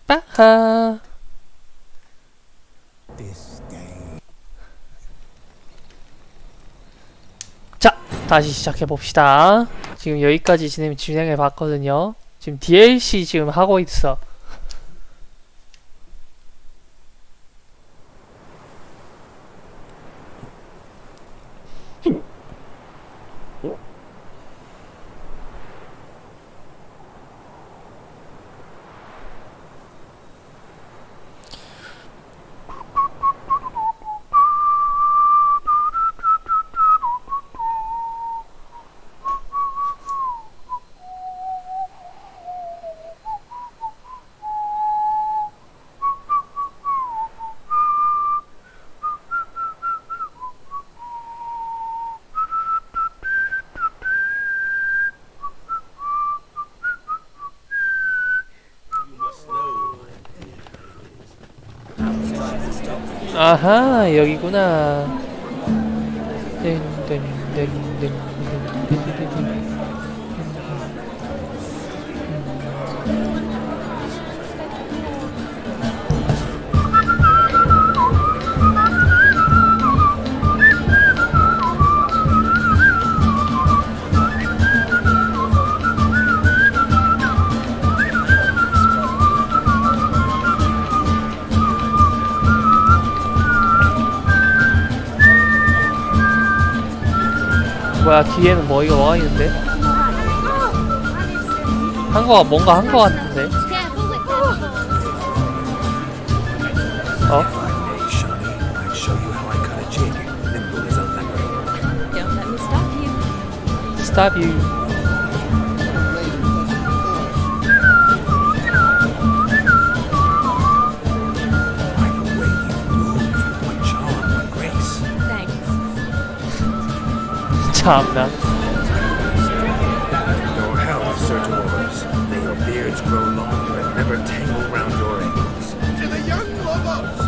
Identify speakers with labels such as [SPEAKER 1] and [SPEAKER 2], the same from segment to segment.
[SPEAKER 1] 빠하. 자, 다시 시작해 봅시다. 지금 여기까지 진행해 봤거든요. 지금 DLC 지금 하고 있어. 아하, 여기구나. 뭐야, 뒤에는 뭐 이거 와 있는데? 뭔가 한 거 같은데? 어? Stop you. 참나.
[SPEAKER 2] Your health, Sir Dwarves. May your beards grow longer and never tangle round your ankles.
[SPEAKER 3] To the young lovers,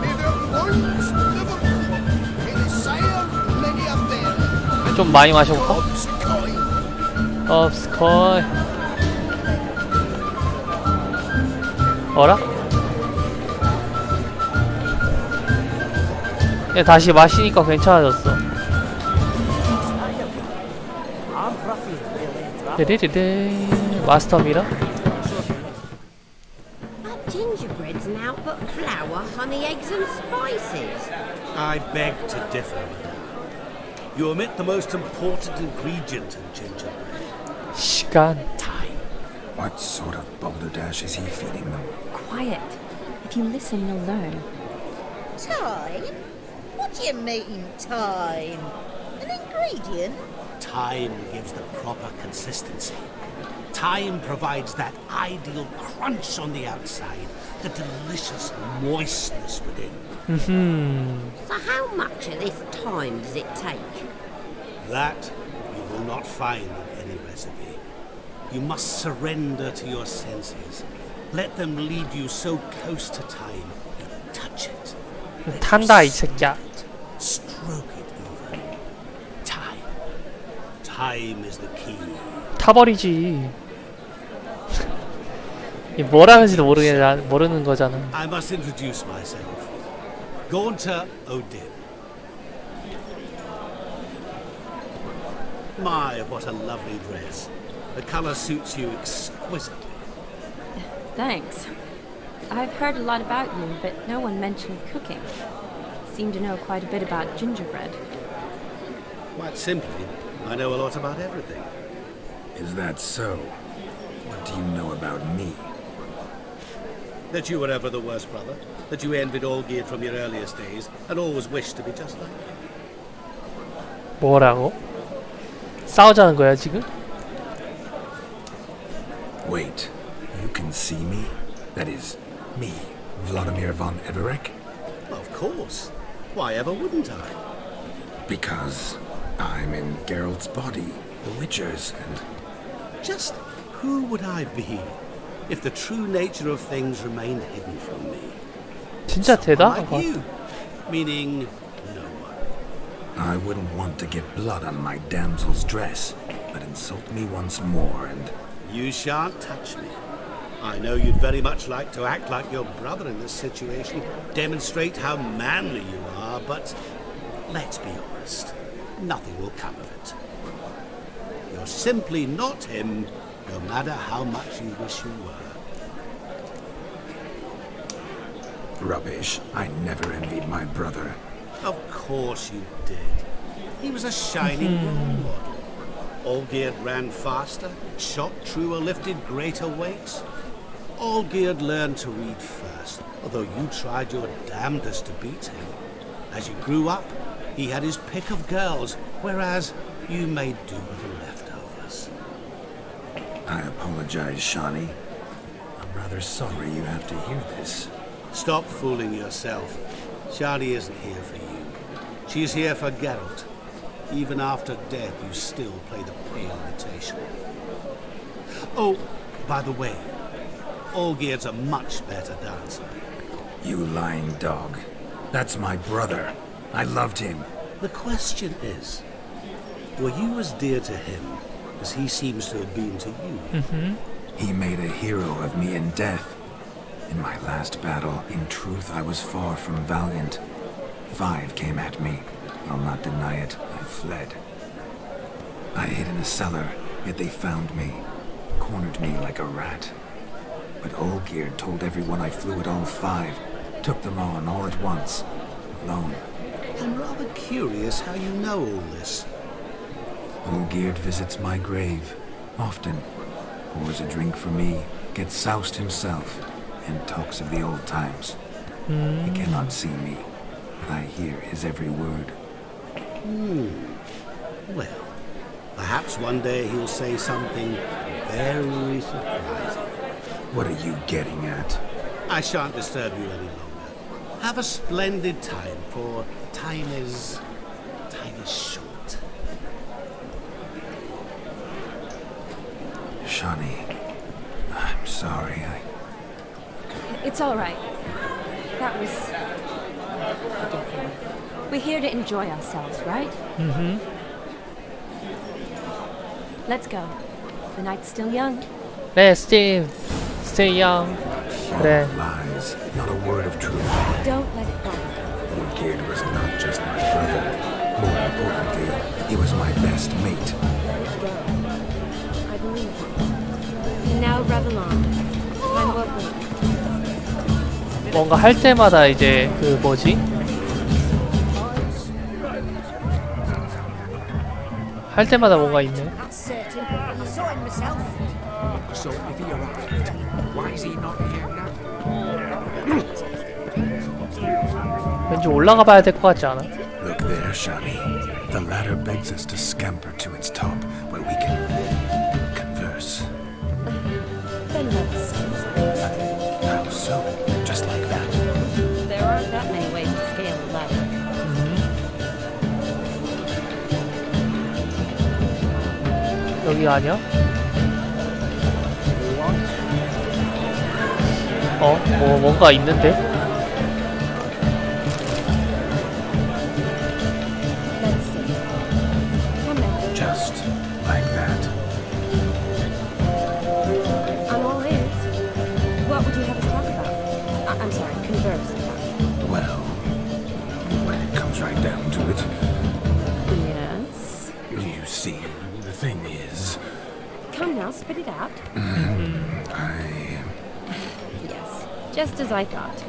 [SPEAKER 3] may their loins never crook, may they sire many a bear.
[SPEAKER 1] 좀 많이 마셔볼까?
[SPEAKER 3] Obscoin.
[SPEAKER 1] 업스코이. 어라? 야, 다시 마시니까 괜찮아졌어. 데데데데. 마스터 미러?
[SPEAKER 4] Our gingerbread's now but flour, honey, eggs and spices.
[SPEAKER 5] I beg to differ. You omit the most important ingredient in gingerbread.
[SPEAKER 1] 시간.
[SPEAKER 5] Time.
[SPEAKER 2] What sort of balderdash is he feeding them?
[SPEAKER 6] Quiet. If you listen, you'll learn.
[SPEAKER 4] Time? What do you mean, time? An ingredient?
[SPEAKER 5] Time gives the proper consistency. Time provides that ideal crunch on the outside, the delicious moistness within.
[SPEAKER 4] So how much of this time does it take?
[SPEAKER 5] That you will not find in any recipe. You must surrender to your senses. Let them lead you so close to time, you touch it. Let
[SPEAKER 1] 탄다, 이
[SPEAKER 5] you
[SPEAKER 1] 새끼야.
[SPEAKER 5] smell it, stroke it even. Time. Time is the key.
[SPEAKER 1] 타버리지. 이 뭘 하는지도 모르는 거잖아.
[SPEAKER 5] I must introduce myself. Gaunter O'Dib. My, what a lovely dress. The color suits you exquisitely.
[SPEAKER 6] Thanks. I've heard a lot about you, but no one mentioned cooking. Seem to know quite a bit about gingerbread.
[SPEAKER 5] Quite simply, I know a lot about everything.
[SPEAKER 2] Is that so? What do you know about me?
[SPEAKER 5] That you were ever the worst brother, that you envied Olgierd from your earliest days, and always wished to be just like him.
[SPEAKER 1] 뭐라고? 싸우자는 거야 지금?
[SPEAKER 2] Wait, you can see me? That is, me, Vladimir von Everek?
[SPEAKER 5] Of course. Why ever wouldn't I?
[SPEAKER 2] Because I'm in Geralt's body, the Witcher's, and
[SPEAKER 5] Just who would I be if the true nature of things remained hidden from me?
[SPEAKER 1] 진짜 대단한
[SPEAKER 5] Like
[SPEAKER 1] 것
[SPEAKER 5] you,
[SPEAKER 1] 같아.
[SPEAKER 5] meaning no one.
[SPEAKER 2] I wouldn't want to get blood on my damsel's dress, but insult me once more and...
[SPEAKER 5] You shan't touch me. I know you'd very much like to act like your brother in this situation, demonstrate how manly you are, but let's be honest, nothing will come of it. You're simply not him, no matter how much you wish you were.
[SPEAKER 2] Rubbish. I never envied my brother.
[SPEAKER 5] Of course you did. He was a shining role model. Olgierd ran faster, shot truer, lifted greater weights. Olgierd learned to read first, although you tried your damnedest to beat him. As you grew up, he had his pick of girls, whereas you made do with the leftovers.
[SPEAKER 2] I apologize, Shawnee. I'm rather sorry you have to hear this.
[SPEAKER 5] Stop fooling yourself. Shani isn't here for you. She's here for Geralt. Even after death, you still play the pale imitation. Oh, by the way, Olgierd's a much better dancer.
[SPEAKER 2] You lying dog. That's my brother. I loved him.
[SPEAKER 5] The question is, were you as dear to him as he seems to have been to you?
[SPEAKER 2] He made a hero of me in death. In my last battle, in truth, I was far from valiant. 5 came at me. I'll not deny it. I fled. I hid in a cellar, yet they found me. Cornered me like a rat. But Olgierd told everyone I flew at all 5. Took them on all at once. Alone.
[SPEAKER 5] I'm rather curious how you know all this.
[SPEAKER 2] Olgierd visits my grave. Often. Pours a drink for me. Gets soused himself. And talks of the old times. He cannot see me, but I hear his every word.
[SPEAKER 5] Well, perhaps one day he'll say something very surprising.
[SPEAKER 2] What are you getting at?
[SPEAKER 5] I shan't disturb you any longer. Have a splendid time, for time is short.
[SPEAKER 2] Shawnee, I'm sorry.
[SPEAKER 6] It's all right. That was... Forgive me. We're here to enjoy ourselves, right? Let's go. The night's still young.
[SPEAKER 1] 네, stay young. 그래.
[SPEAKER 2] Lies, not a word of truth.
[SPEAKER 6] Don't let it bother you.
[SPEAKER 2] Olgierd was not just my brother. More importantly, he was my best mate.
[SPEAKER 6] I believe you. Now revel on. Time will wait.
[SPEAKER 1] 뭔가 할 때마다 이제 그 뭐지? 할 때마다 뭔가 있네.
[SPEAKER 3] That's certain. I saw him myself.
[SPEAKER 7] So if he arrived, why is he not here now?
[SPEAKER 1] 왠지 올라가 봐야 될 것 같지 않아?
[SPEAKER 2] Look there, Shawnee. The ladder begs us to scamper to its top, where we can converse.
[SPEAKER 6] Then let's.
[SPEAKER 2] How so? Just like that?
[SPEAKER 6] There aren't that many ways to scale the ladder.
[SPEAKER 1] 여기가 아니야? 뭔가 있는데?
[SPEAKER 6] Let's see. Come in.
[SPEAKER 2] Just like that.
[SPEAKER 6] I'm all ears. What would you have us talk about? I'm sorry, converse about.
[SPEAKER 2] Well, when it comes right down to it,
[SPEAKER 6] Yes?
[SPEAKER 2] you see, the thing is,
[SPEAKER 6] Come now, spit it out. Yes, just as I thought.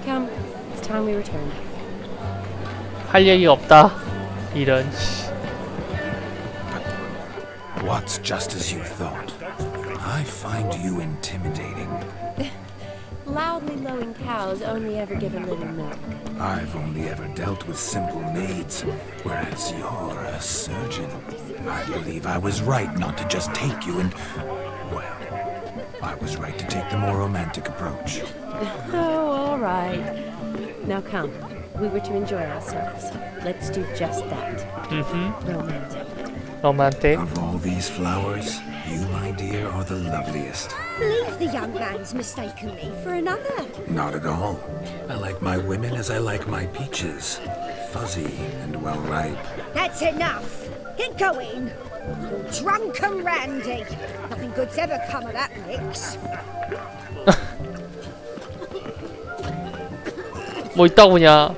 [SPEAKER 6] Come, it's time we return.
[SPEAKER 1] 할 얘기 없다. 이런.
[SPEAKER 2] what's just as you thought? I find you intimidating.
[SPEAKER 6] Loudly lowing cows only ever give a little milk.
[SPEAKER 2] I've only ever dealt with simple maids, whereas you're a surgeon. I believe I was right not to just take you and... well, I was right to take the more romantic approach.
[SPEAKER 6] Oh, all right. Now come. We were to enjoy ourselves. Let's do just that. Romantic.
[SPEAKER 1] 로mantic.
[SPEAKER 2] Of all these flowers, you, my dear, are the loveliest.
[SPEAKER 4] Believe the young man's mistaken me for another.
[SPEAKER 2] Not at all. I like my women as I like my peaches. Fuzzy and well ripe.
[SPEAKER 4] That's enough. Get going. Drunken Randy. Nothing good's ever come of that mix.
[SPEAKER 1] 뭐 있다고 보냐.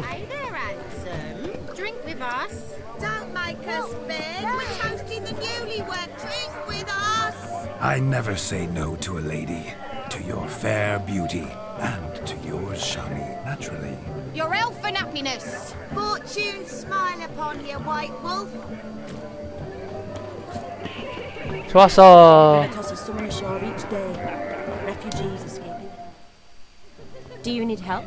[SPEAKER 4] Hey there, handsome. Drink with us. Don't make us beg. We're toasting the newlywed. Drink with us.
[SPEAKER 2] I never say no to a lady, to your fair beauty, and to yours, Shani, naturally.
[SPEAKER 4] Your health and happiness. Fortune smile upon you, white wolf.
[SPEAKER 1] 좋았어.
[SPEAKER 6] Tosses someone ashore each day. Refugees escaping. Do you need help?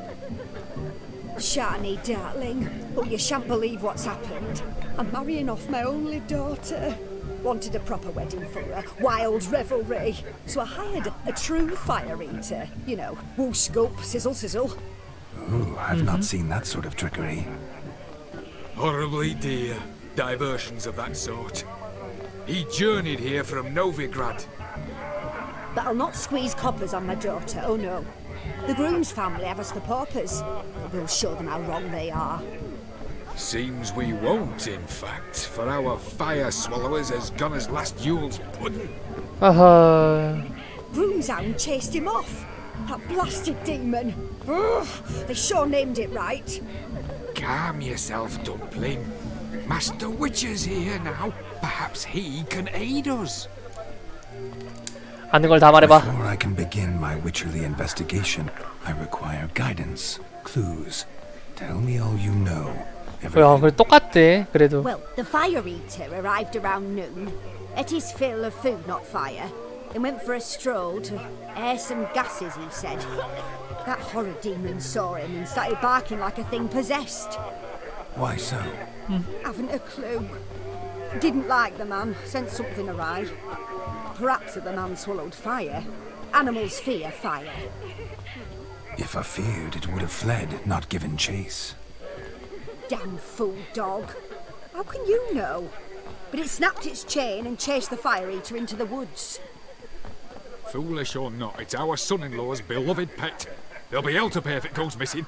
[SPEAKER 8] Shani, darling, but you shan't believe what's happened. I'm marrying off my only daughter. Wanted a proper wedding for her, wild revelry. So I hired a true fire eater. You know, whoosh scoop, sizzle sizzle.
[SPEAKER 2] Ooh, I've not seen that sort of trickery.
[SPEAKER 7] Horribly dear diversions of that sort. He journeyed here from Novigrad.
[SPEAKER 8] But I'll not squeeze coppers on my daughter, oh no. The groom's family have us for paupers. We'll show them how wrong they are.
[SPEAKER 7] Seems we won't, in fact, for our fire swallowers has gone as last Yule's pudding.
[SPEAKER 1] 아하.
[SPEAKER 8] Groom's hound chased him off. That blasted demon. Ugh, they sure named it right.
[SPEAKER 7] Calm yourself, Dumpling. Master Witcher's here now. Perhaps he can aid us.
[SPEAKER 1] 아는 걸 다 말해봐.
[SPEAKER 2] Before I can begin my witcherly investigation, I require guidance, clues. Tell me all you know.
[SPEAKER 1] 야,
[SPEAKER 2] Everything.
[SPEAKER 1] 그래 똑같대. 그래도.
[SPEAKER 8] Well, the fire eater arrived around noon, ate his fill of food, not fire, and went for a stroll to air some gases, he said. That horror demon saw him and started barking like a thing possessed.
[SPEAKER 2] Why so?
[SPEAKER 8] Haven't a clue. Didn't like the man, sent something awry. Perhaps if the man swallowed fire. Animals fear fire.
[SPEAKER 2] If I feared, it would have fled, not given chase.
[SPEAKER 8] Damn fool dog. How can you know? But it snapped its chain and chased the fire eater into the woods.
[SPEAKER 7] Foolish or not, it's our son-in-law's beloved pet. There'll be hell to pay if it goes missing.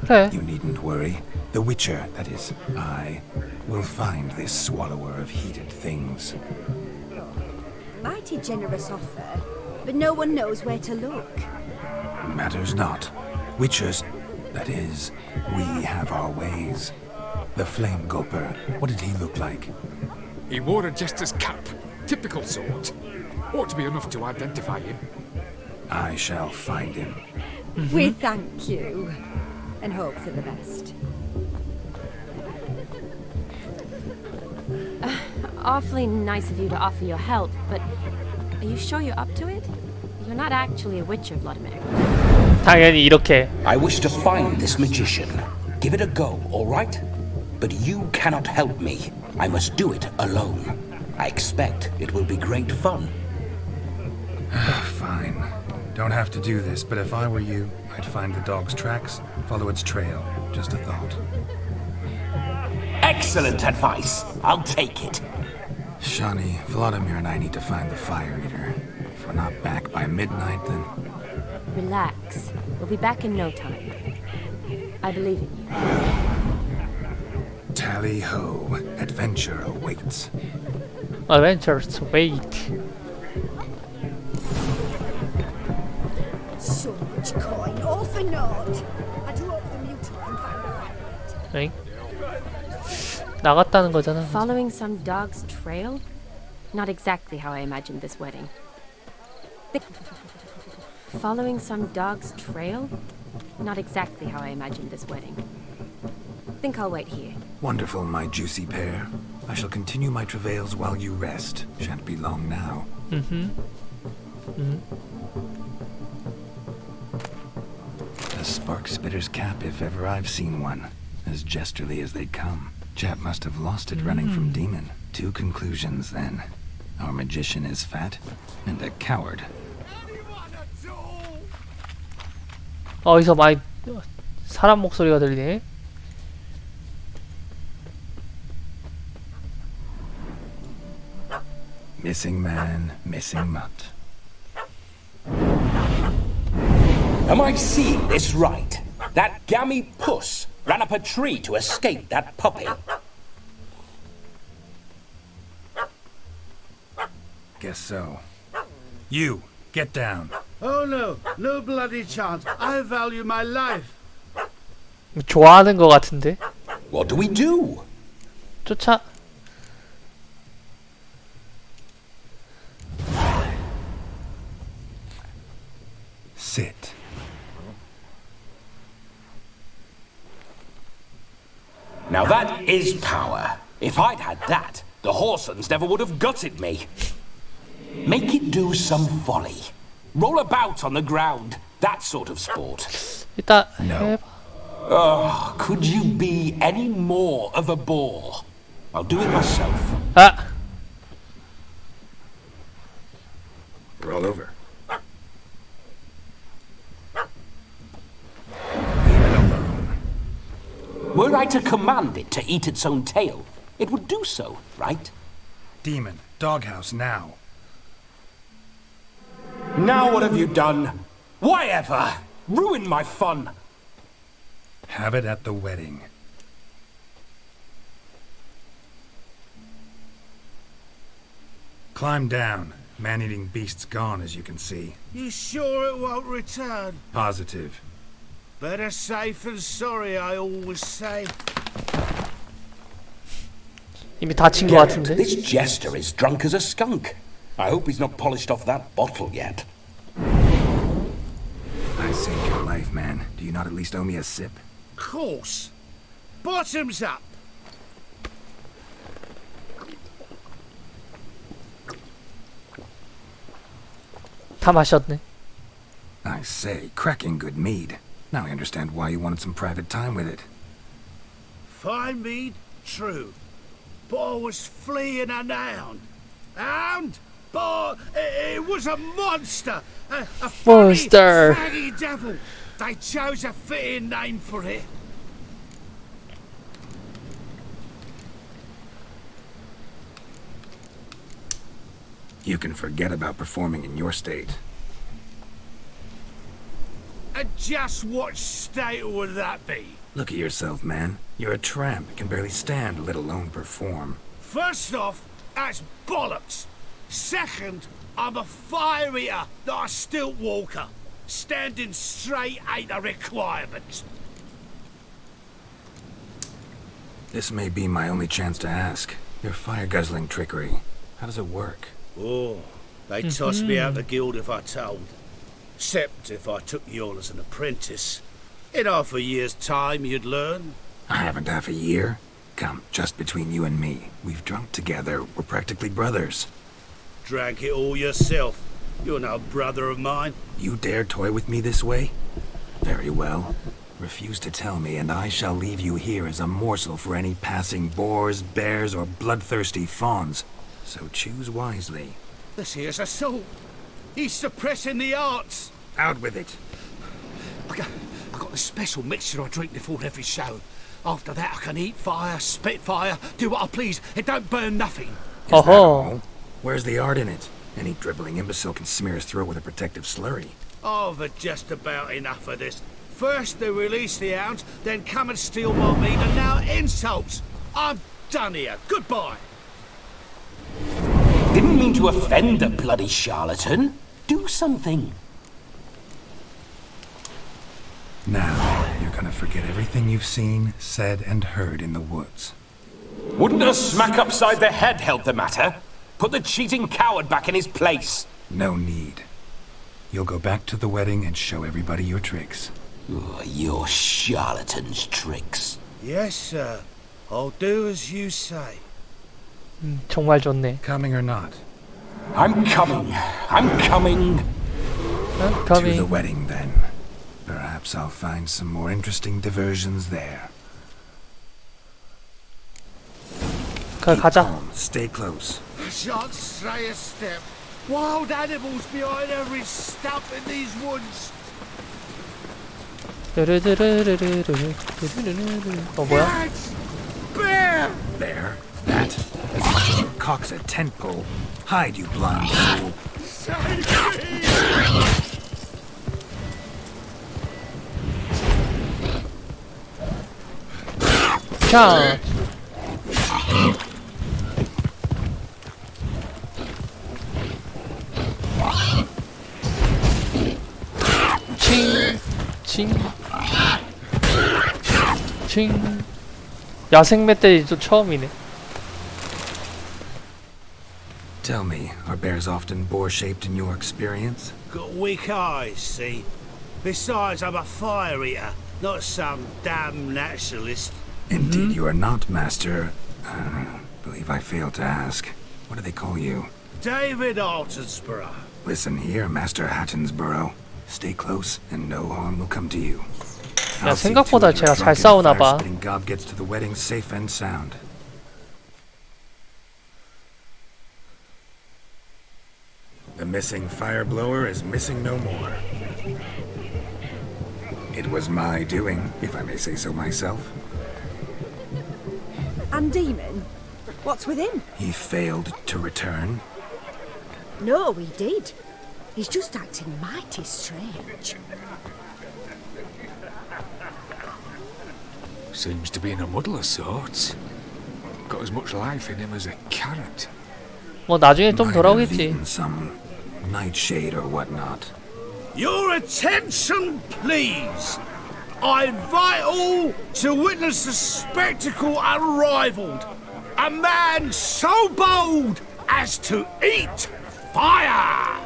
[SPEAKER 1] 그래.
[SPEAKER 2] You needn't worry. The Witcher, that is, I, will find this swallower of heated things.
[SPEAKER 8] Mighty generous offer, but no one knows where to look.
[SPEAKER 2] Matters not. Witchers, that is, we have our ways. The Flame Gulper, what did he look like?
[SPEAKER 7] He wore a jester's cap. Typical sort. Ought to be enough to identify him.
[SPEAKER 2] I shall find him.
[SPEAKER 8] We thank you, and hope for the best.
[SPEAKER 6] Awfully nice of you to offer your help, but are you sure you're up to it? You're not actually a witcher, Vladimir.
[SPEAKER 1] 당연히 이렇게.
[SPEAKER 9] I wish to find this magician. Give it a go, all right? But you cannot help me. I must do it alone. I expect it will be great fun.
[SPEAKER 2] Fine. Don't have to do this, but if I were you, I'd find the dog's tracks, follow its trail. Just a thought.
[SPEAKER 9] Excellent advice. I'll take it.
[SPEAKER 2] Shani, Vladimir and I need to find the fire eater. If we're not back by midnight, then...
[SPEAKER 6] Relax. We'll be back in no time. I believe in you.
[SPEAKER 2] Tally-ho. Adventure awaits.
[SPEAKER 1] Adventures wait.
[SPEAKER 8] So much coin, all for naught. I do hope the mutant can find the fire eater.
[SPEAKER 1] 엥? 나갔다는 거잖아.
[SPEAKER 6] Following some dog's trail? Not exactly how I imagined this wedding. Following some dog's trail? Not exactly how I imagined this wedding. Think I'll wait here.
[SPEAKER 2] Wonderful, my juicy pair. I shall continue my travails while you rest. Shan't be long now. A spark spitter's cap, if ever I've seen one. As jesterly as they come. Chap must have lost it running from demon. Two conclusions, then. Our magician is fat, and a coward.
[SPEAKER 1] 어디서 많이 사람 목소리가 들리네.
[SPEAKER 2] Missing man, missing mutt.
[SPEAKER 9] Am I seeing this right? That gammy puss ran up a tree to escape that puppy.
[SPEAKER 2] Guess so. You, get down.
[SPEAKER 3] Oh no, no bloody chance. I value my life.
[SPEAKER 1] 좋아하는 것 같은데.
[SPEAKER 9] What do we do?
[SPEAKER 1] 쫓아.
[SPEAKER 2] Sit.
[SPEAKER 9] Now that is power. If I'd had that, the Horsons never would have gutted me. Make it do some folly. Roll about on the ground. That sort of sport.
[SPEAKER 1] 일단
[SPEAKER 2] No.
[SPEAKER 1] 해봐.
[SPEAKER 9] Oh, could you be any more of a bore? I'll do it myself.
[SPEAKER 1] 아,
[SPEAKER 2] Roll over. Leave it alone.
[SPEAKER 9] Were I to command it to eat its own tail, it would do so, right?
[SPEAKER 2] Demon, doghouse now.
[SPEAKER 9] Now what have you done? Why ever? Ruined my fun.
[SPEAKER 2] Have it at the wedding. Climb down. Man-eating beast's gone, as you can see.
[SPEAKER 3] You sure it won't return?
[SPEAKER 2] Positive.
[SPEAKER 3] Better safe than sorry, I always say.
[SPEAKER 1] 이미 다친 것
[SPEAKER 9] Geralt,
[SPEAKER 1] 같은데.
[SPEAKER 9] this jester is drunk as a skunk. I hope he's not polished off that bottle yet.
[SPEAKER 2] I saved your life, man. Do you not at least owe me a sip?
[SPEAKER 3] Course. Bottoms up.
[SPEAKER 1] 다 마셨네.
[SPEAKER 2] I say, cracking good mead. Now I understand why you wanted some private time with it.
[SPEAKER 3] Fine mead, true. But I was fleeing an hound. Hound? But it was a monster. A funny,
[SPEAKER 1] Monster.
[SPEAKER 3] faggy devil. They chose a fitting name for it.
[SPEAKER 2] You can forget about performing in your state.
[SPEAKER 3] And just what state would that be?
[SPEAKER 2] Look at yourself, man. You're a tramp, can barely stand, let alone perform.
[SPEAKER 3] First off, that's bollocks. Second, I'm a fire eater, not a stilt walker. Standing straight ain't a requirement.
[SPEAKER 2] This may be my only chance to ask. Your fire-guzzling trickery, how does it work?
[SPEAKER 3] Oh, they'd toss me out the guild if I told. Except if I took you on as an apprentice. In half a year's time, you'd learn.
[SPEAKER 2] I haven't half a year. Come, just between you and me. We've drunk together. We're practically brothers.
[SPEAKER 3] Drank it all yourself. You're no brother of mine.
[SPEAKER 2] You dare toy with me this way? Very well. Refuse to tell me, and I shall leave you here as a morsel for any passing boars, bears, or bloodthirsty fawns. So choose wisely.
[SPEAKER 3] This here's assault. He's suppressing the arts.
[SPEAKER 2] Out with it.
[SPEAKER 3] I got a special mixture I drink before every show. After that, I can eat fire, spit fire, do what I please. It don't burn nothing.
[SPEAKER 2] Is that
[SPEAKER 1] 어허.
[SPEAKER 2] all? Where's the art in it? Any dribbling imbecile can smear his throat with a protective slurry.
[SPEAKER 3] I've had just about enough of this. First they release the hounds, then come and steal my meat, and now insults. I'm done here. Goodbye.
[SPEAKER 9] Didn't mean to offend the bloody charlatan. Do something.
[SPEAKER 2] Now, you're gonna forget everything you've seen, said, and heard in the woods.
[SPEAKER 9] Wouldn't a smack upside the head help the matter? Put the cheating coward back in his place.
[SPEAKER 2] No need. You'll go back to the wedding and show everybody your tricks.
[SPEAKER 9] Oh, your charlatan's tricks.
[SPEAKER 3] Yes, sir. I'll do as you say.
[SPEAKER 1] 정말 좋네.
[SPEAKER 2] Coming or not?
[SPEAKER 9] I'm coming. I'm coming.
[SPEAKER 1] 응?
[SPEAKER 2] To the
[SPEAKER 1] coming.
[SPEAKER 2] wedding, then. Perhaps I'll find some more interesting diversions there.
[SPEAKER 1] 가자.
[SPEAKER 2] Calm, stay close.
[SPEAKER 3] I shan't stray a step. Wild animals behind every stump in these woods.
[SPEAKER 1] 뭐야?
[SPEAKER 3] Lads! Bear!
[SPEAKER 2] There. That. As much as your cock's a tent pole. Hide, you blind fool.
[SPEAKER 3] Save me!
[SPEAKER 1] 자. 칭. 칭. 야생 멧돼지도 처음이네.
[SPEAKER 2] Tell me, are bears often boar-shaped in your experience?
[SPEAKER 3] Got weak eyes, see? Besides, I'm a fire eater, not some damn naturalist.
[SPEAKER 2] Indeed you are not, Master. Believe I failed to ask. What do they call you?
[SPEAKER 3] David Altonsborough.
[SPEAKER 2] Listen here, Master Hattonsborough. Stay close, and no harm will come to you.
[SPEAKER 1] 야, 생각보다 제가 잘 싸우나봐.
[SPEAKER 2] God gets to the wedding safe and sound. The missing fire blower is missing no more. It was my doing, if I may say so myself.
[SPEAKER 8] And Demon? What's with him?
[SPEAKER 2] He failed to return.
[SPEAKER 8] No, he did. He's just acting mighty strange.
[SPEAKER 7] Seems to be in a muddle of sorts. Got as much life in him as a carrot.
[SPEAKER 1] 뭐 나중에 좀
[SPEAKER 2] Might have
[SPEAKER 1] 돌아오겠지.
[SPEAKER 2] eaten some nightshade or whatnot.
[SPEAKER 3] Your attention, please. I invite all to witness the spectacle unrivaled. A man so bold as to eat fire.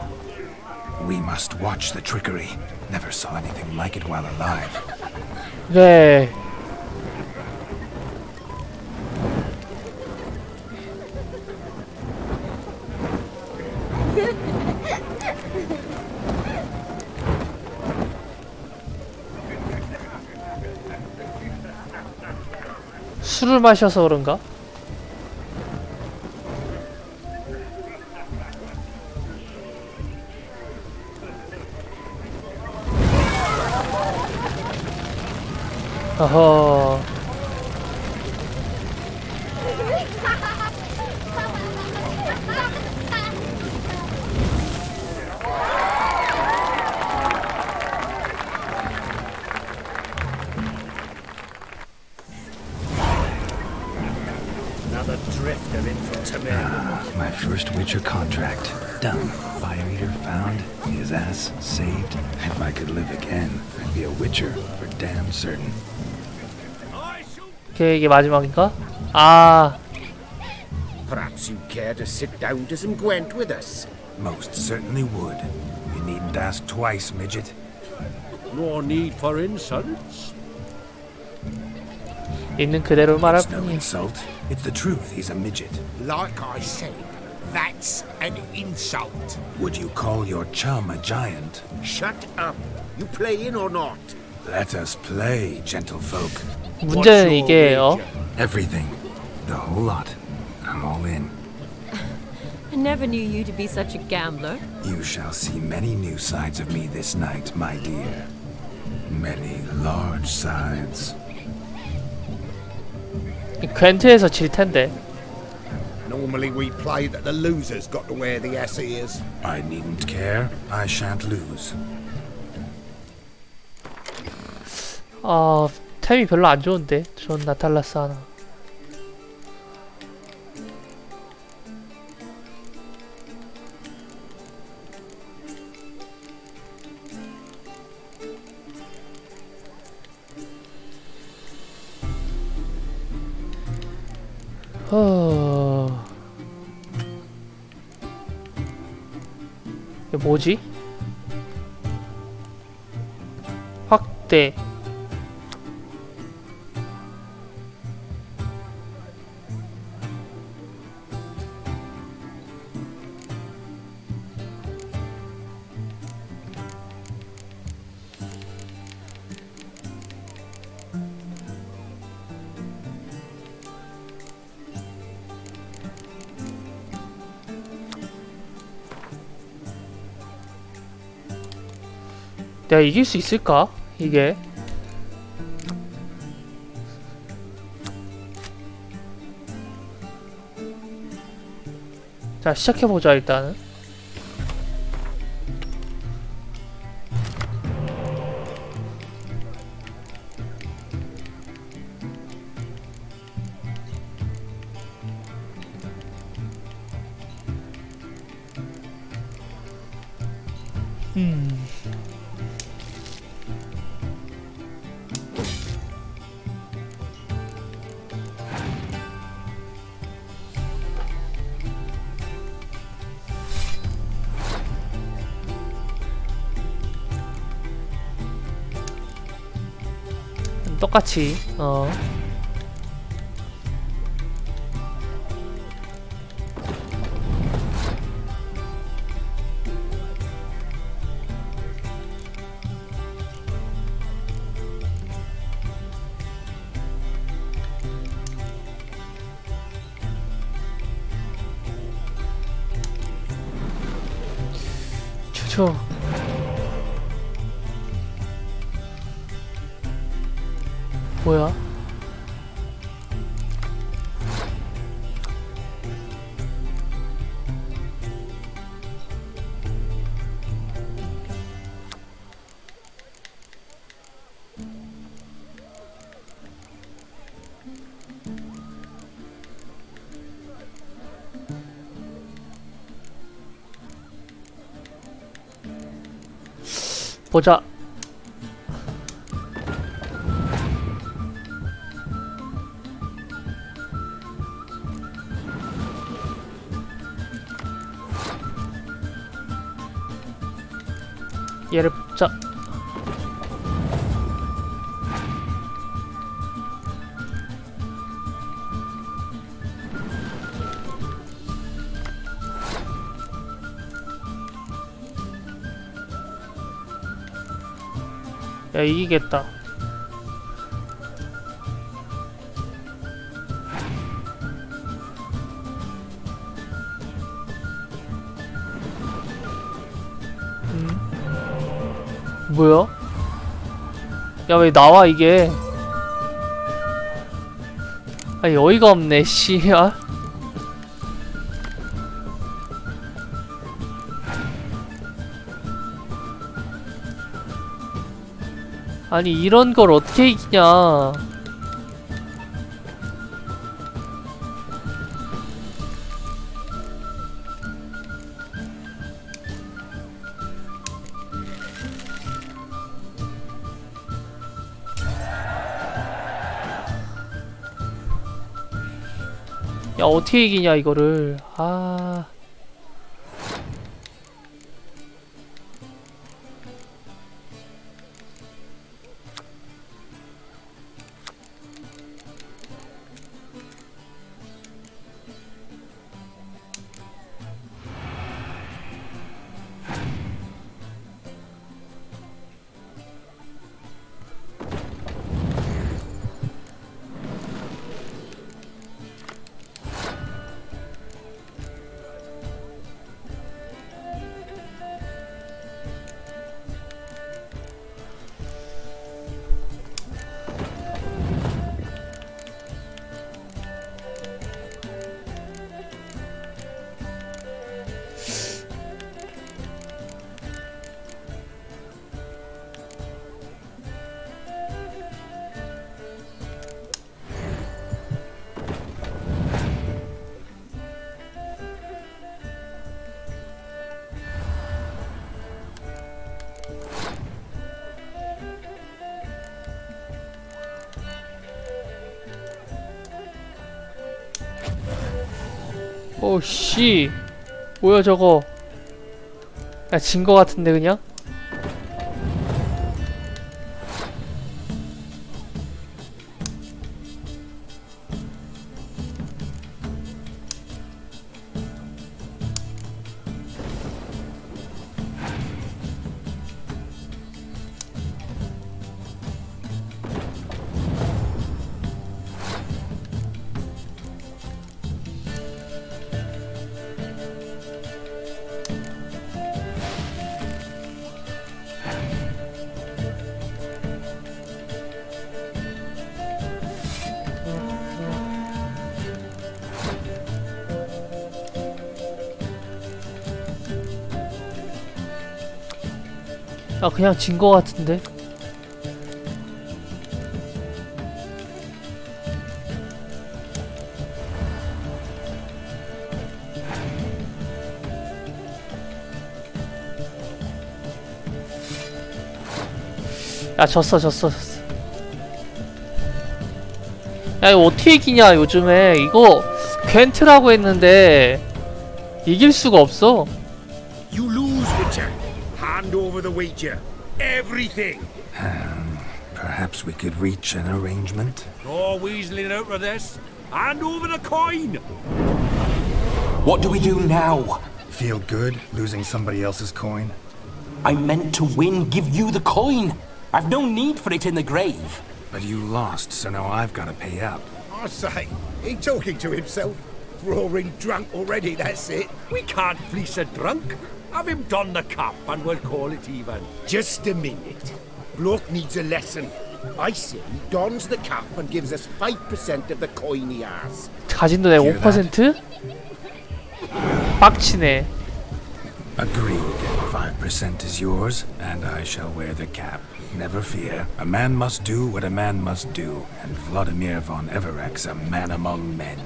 [SPEAKER 2] We must watch the trickery. Never saw anything like it while alive.
[SPEAKER 1] 그래. 술을 마셔서 그런가? 어허.
[SPEAKER 3] Another drifter in for tomorrow.
[SPEAKER 2] My first Witcher contract. Done. Fire Eater found. His ass saved. If I could live again, I'd be a Witcher for damn certain.
[SPEAKER 1] 오케이, 이게 마지막인가? 아,
[SPEAKER 10] Perhaps you'd care to sit down to some Gwent with us.
[SPEAKER 2] Most certainly would. You needn't ask twice, midget.
[SPEAKER 3] No need for insults.
[SPEAKER 1] 있는 그대로 말할
[SPEAKER 2] It's no
[SPEAKER 1] 뿐이야.
[SPEAKER 2] insult. It's the truth. He's a midget.
[SPEAKER 10] Like I said, that's an insult.
[SPEAKER 2] Would you call your chum a giant?
[SPEAKER 10] Shut up. You playing or not?
[SPEAKER 2] Let us play, gentlefolk.
[SPEAKER 1] 문제는 이게
[SPEAKER 2] Everything. The whole lot. I'm all in.
[SPEAKER 6] I never knew you to be such a gambler.
[SPEAKER 2] You shall see many new sides of me this night, my dear. Many large sides.
[SPEAKER 1] 괜트에서 질 텐데.
[SPEAKER 10] Normally we play that the loser's got to wear the ass ears.
[SPEAKER 2] I needn't care. I shan't lose.
[SPEAKER 1] 템이 별로 안 좋은데. 존 나탈라스 하나. 이게 뭐지? 확대. 내가 이길 수 있을까? 이게 자, 시작해보자. 일단은 똑같이 추초. 뭐야? 보자. 얘를 뽑자. 야, 이기겠다. 뭐야? 야, 왜 나와 이게? 아니, 어이가 없네, 씨야. 아니, 이런 걸 어떻게 이기냐? 야, 어떻게 이기냐 이거를. 아. 오, 씨. 뭐야, 저거. 야, 진 거 같은데, 그냥? 아, 그냥 진 거 같은데? 야, 졌어. 야, 이거 어떻게 이기냐, 요즘에. 이거 괜트라고 했는데 이길 수가 없어.
[SPEAKER 3] You lose, Witcher. Hand over the wager. Everything.
[SPEAKER 2] Perhaps we could reach an arrangement?
[SPEAKER 3] No weaseling out of this. Hand over the coin.
[SPEAKER 9] What do we do now?
[SPEAKER 2] Feel good losing somebody else's coin?
[SPEAKER 9] I meant to win, give you the coin. I've no need for it in the grave.
[SPEAKER 2] But you lost, so now I've got to pay up.
[SPEAKER 10] I say, he talking to himself. Roaring drunk already, that's it.
[SPEAKER 3] We can't fleece a drunk. Have him don the cap and we'll call it even.
[SPEAKER 10] Just a minute. Bloke needs a lesson. I say he dons the cap and gives us 5% of the coin he has.
[SPEAKER 1] 가진 돈의 5%? 빡치네.
[SPEAKER 2] Agreed. 5% is yours, and I shall wear the cap. Never fear. A man must do what a man must do, and Vladimir von Everek's a man among men.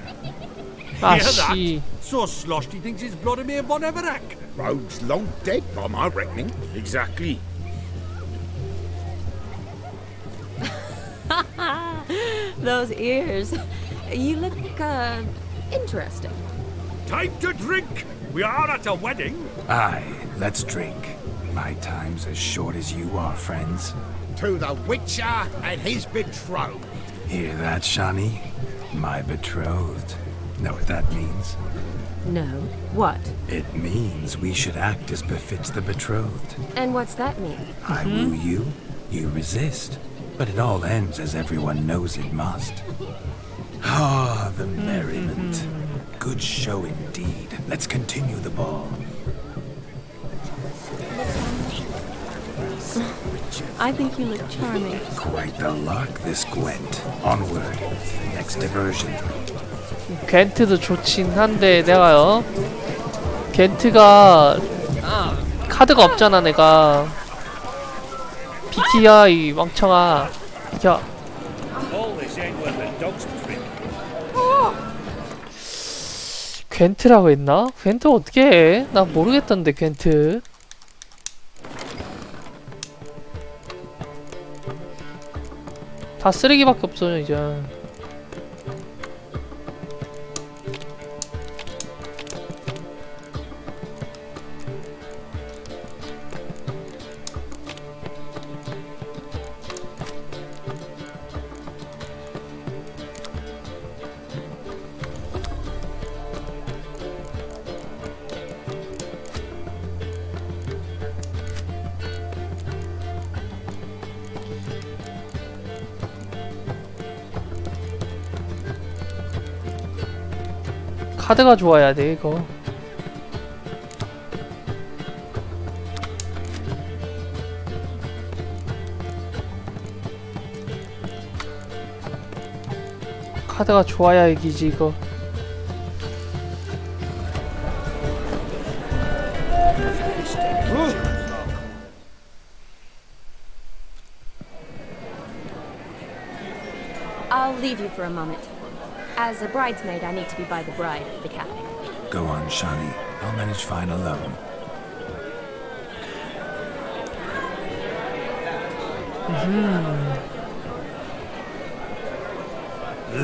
[SPEAKER 3] Hear
[SPEAKER 1] 아씨.
[SPEAKER 3] that? So sloshed he thinks he's Vladimir von Everek.
[SPEAKER 10] Rogue's long dead by my reckoning.
[SPEAKER 3] Exactly.
[SPEAKER 6] Those ears. You look, interesting.
[SPEAKER 3] Time to drink. We are at a wedding.
[SPEAKER 2] Aye, let's drink. My time's as short as you are, friends.
[SPEAKER 10] To the Witcher and his betrothed.
[SPEAKER 2] Hear that, Shani? My betrothed. Know what that means?
[SPEAKER 6] No. What?
[SPEAKER 2] It means we should act as befits the betrothed.
[SPEAKER 6] And what's that mean?
[SPEAKER 2] I woo you, you resist. But it all ends as everyone knows it must. Ah, the merriment. Good show indeed. Let's continue the ball.
[SPEAKER 6] I think you look charming.
[SPEAKER 2] Quite the lark, this Gwent. Onward. Next diversion.
[SPEAKER 1] 겐트도 좋긴 한데 내가요. 겐트가 카드가 없잖아 내가. 비키야 이 멍청아. 비켜.
[SPEAKER 3] All this ain't worth a dog's drink.
[SPEAKER 1] 겐트라고 했나? 겐트 어떻게 해? 나 모르겠던데 겐트. 다 쓰레기밖에 없어요 이제. 카드가 좋아야 돼 이거. 카드가 좋아야 이기지 이거.
[SPEAKER 6] I'll leave you for a moment. As a bridesmaid, I need to be by the bride for the cap.
[SPEAKER 2] Go on, Shani. I'll manage fine alone.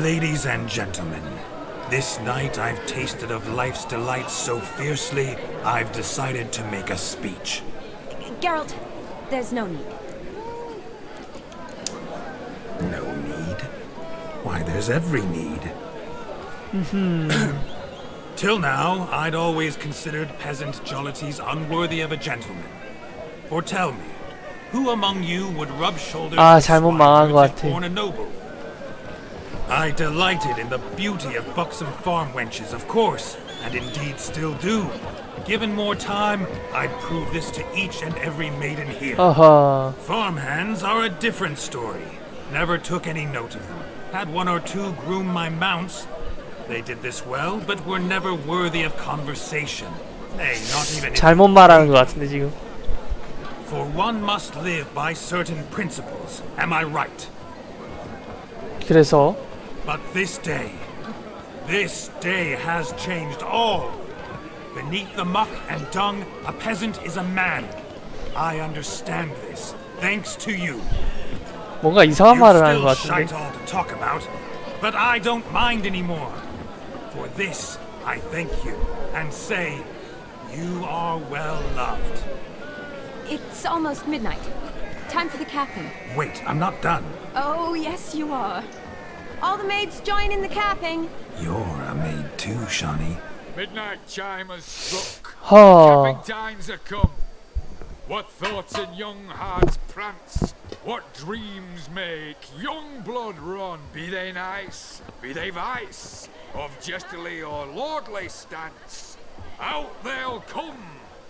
[SPEAKER 2] Ladies and gentlemen, this night I've tasted of life's delights so fiercely, I've decided to make a speech.
[SPEAKER 6] Geralt, there's no need.
[SPEAKER 2] No need? Why, there's every need. Till now, I'd always considered peasant jollities unworthy of a gentleman. For tell me, who among you would rub shoulders with
[SPEAKER 1] 잘못 망한 것
[SPEAKER 2] swinehoods if
[SPEAKER 1] 같아.
[SPEAKER 2] born a noble? I delighted in the beauty of buxom farm wenches, of course, and indeed still do. Given more time, I'd prove this to each and every maiden here.
[SPEAKER 1] 어허.
[SPEAKER 2] Farmhands are a different story. Never took any note of them. Had one or two groom my mounts. They did this well, but were never worthy of conversation. Nay, not even.
[SPEAKER 1] 잘못 말하는 것 같은데 지금.
[SPEAKER 2] For one must live by certain principles. Am I right?
[SPEAKER 1] 그래서
[SPEAKER 2] But this day has changed all. Beneath the muck and dung, a peasant is a man. I understand this, thanks to you.
[SPEAKER 1] 뭔가 이상한 말을 하는 것
[SPEAKER 2] You're still
[SPEAKER 1] 같은데.
[SPEAKER 2] shite all to talk about, but I don't mind anymore. For this, I thank you and say, you are well loved.
[SPEAKER 6] It's almost midnight. time for the capping.
[SPEAKER 2] Wait, I'm not done.
[SPEAKER 6] Oh, yes, you are. All the maids join in the capping.
[SPEAKER 2] You're a maid too, Shawnee.
[SPEAKER 7] Midnight chime has struck.
[SPEAKER 1] 허.
[SPEAKER 7] Capping times are come. What thoughts in young hearts prance? What dreams make young blood run? Be they nice, be they vice, of jestly or lordly stance, out they'll come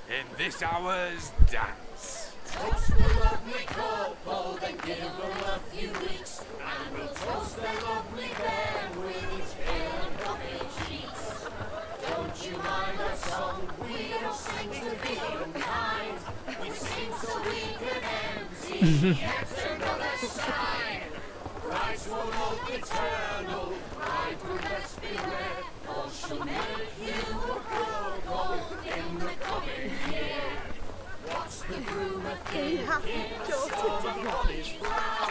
[SPEAKER 7] in this hour's dance.
[SPEAKER 11] Toast the lovely couple, then give them a few weeks, and we'll toast their lovely pair with its pale and puffy cheeks. Don't you mind our song? We don't sing to be unkind. We sing so we can empty yet another shrine. Christ will hope eternal, pride will best beware, or she'll make you a couple in the coming year. What's the groom a thinking? Storm of Robbie's plow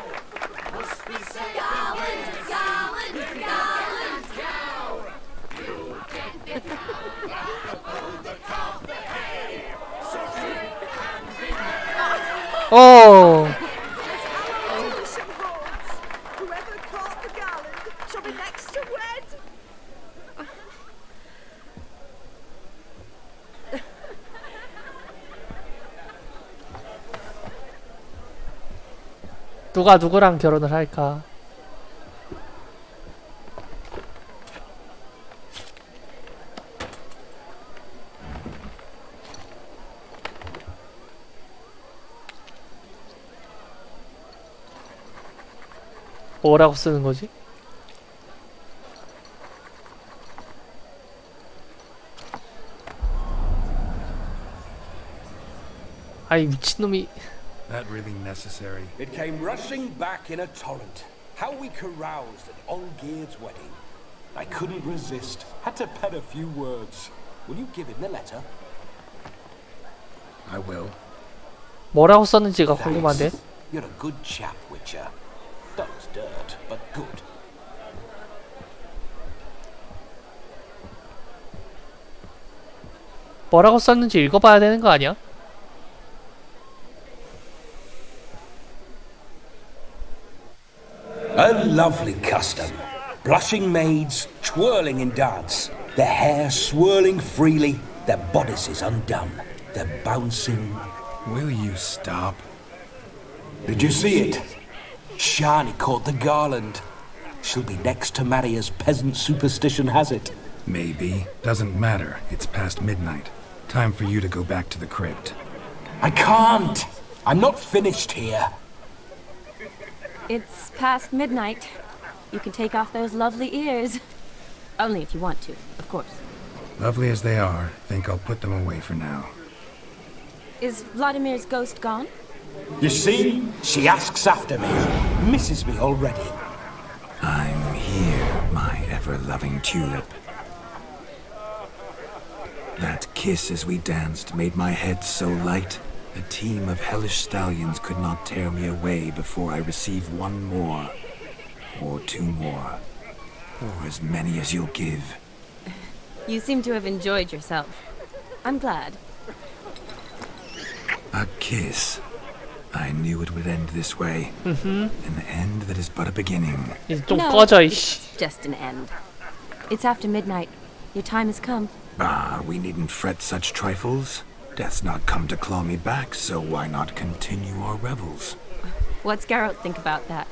[SPEAKER 11] must be said. Garland, Garland, Garland, cow. You get the cow, oh, the calf, the hay. So drink and be merry.
[SPEAKER 1] 오.
[SPEAKER 8] Tradition holds. Whoever caught the garland shall be next to wed.
[SPEAKER 1] 누가 누구랑 결혼을 할까? 뭐라고 쓰는 거지? 아이 미친놈이.
[SPEAKER 2] That really necessary?
[SPEAKER 9] It came rushing back in a torrent. How we caroused at Olgierd's wedding. I couldn't resist. Had to pen a few words. Will you give him the letter?
[SPEAKER 2] I will.
[SPEAKER 1] 뭐라고 썼는지가 궁금한데.
[SPEAKER 9] Thanks. You're a good chap, Witcher. Does dirt, but good.
[SPEAKER 1] 뭐라고 썼는지 읽어봐야 되는 거 아니야?
[SPEAKER 9] A lovely custom. Blushing maids, twirling in dance. Their hair swirling freely, their bodices undone. They're bouncing.
[SPEAKER 2] Will you stop?
[SPEAKER 9] Did you see it? Shani caught the garland. She'll be next to marry as peasant superstition has it.
[SPEAKER 2] Maybe. Doesn't matter. It's past midnight. Time for you to go back to the crypt.
[SPEAKER 9] I can't. I'm not finished here.
[SPEAKER 6] It's past midnight. You can take off those lovely ears. Only if you want to, of course.
[SPEAKER 2] Lovely as they are, think I'll put them away for now.
[SPEAKER 6] Is Vladimir's ghost gone?
[SPEAKER 9] You see? She asks after me. Misses me already.
[SPEAKER 2] I'm here, my ever-loving tulip. That kiss as we danced made my head so light. A team of hellish stallions could not tear me away before I receive one more. Or two more. Or as many as you'll give.
[SPEAKER 6] You seem to have enjoyed yourself. I'm glad.
[SPEAKER 2] A kiss. I knew it would end this way. An end that is but a beginning.
[SPEAKER 1] 이제 좀
[SPEAKER 6] No,
[SPEAKER 1] 꺼져
[SPEAKER 6] it's
[SPEAKER 1] 이씨.
[SPEAKER 6] just an end. It's after midnight. Your time has come.
[SPEAKER 2] Ah, we needn't fret such trifles. Death's not come to claw me back, so why not continue our revels?
[SPEAKER 6] What's Geralt think about that?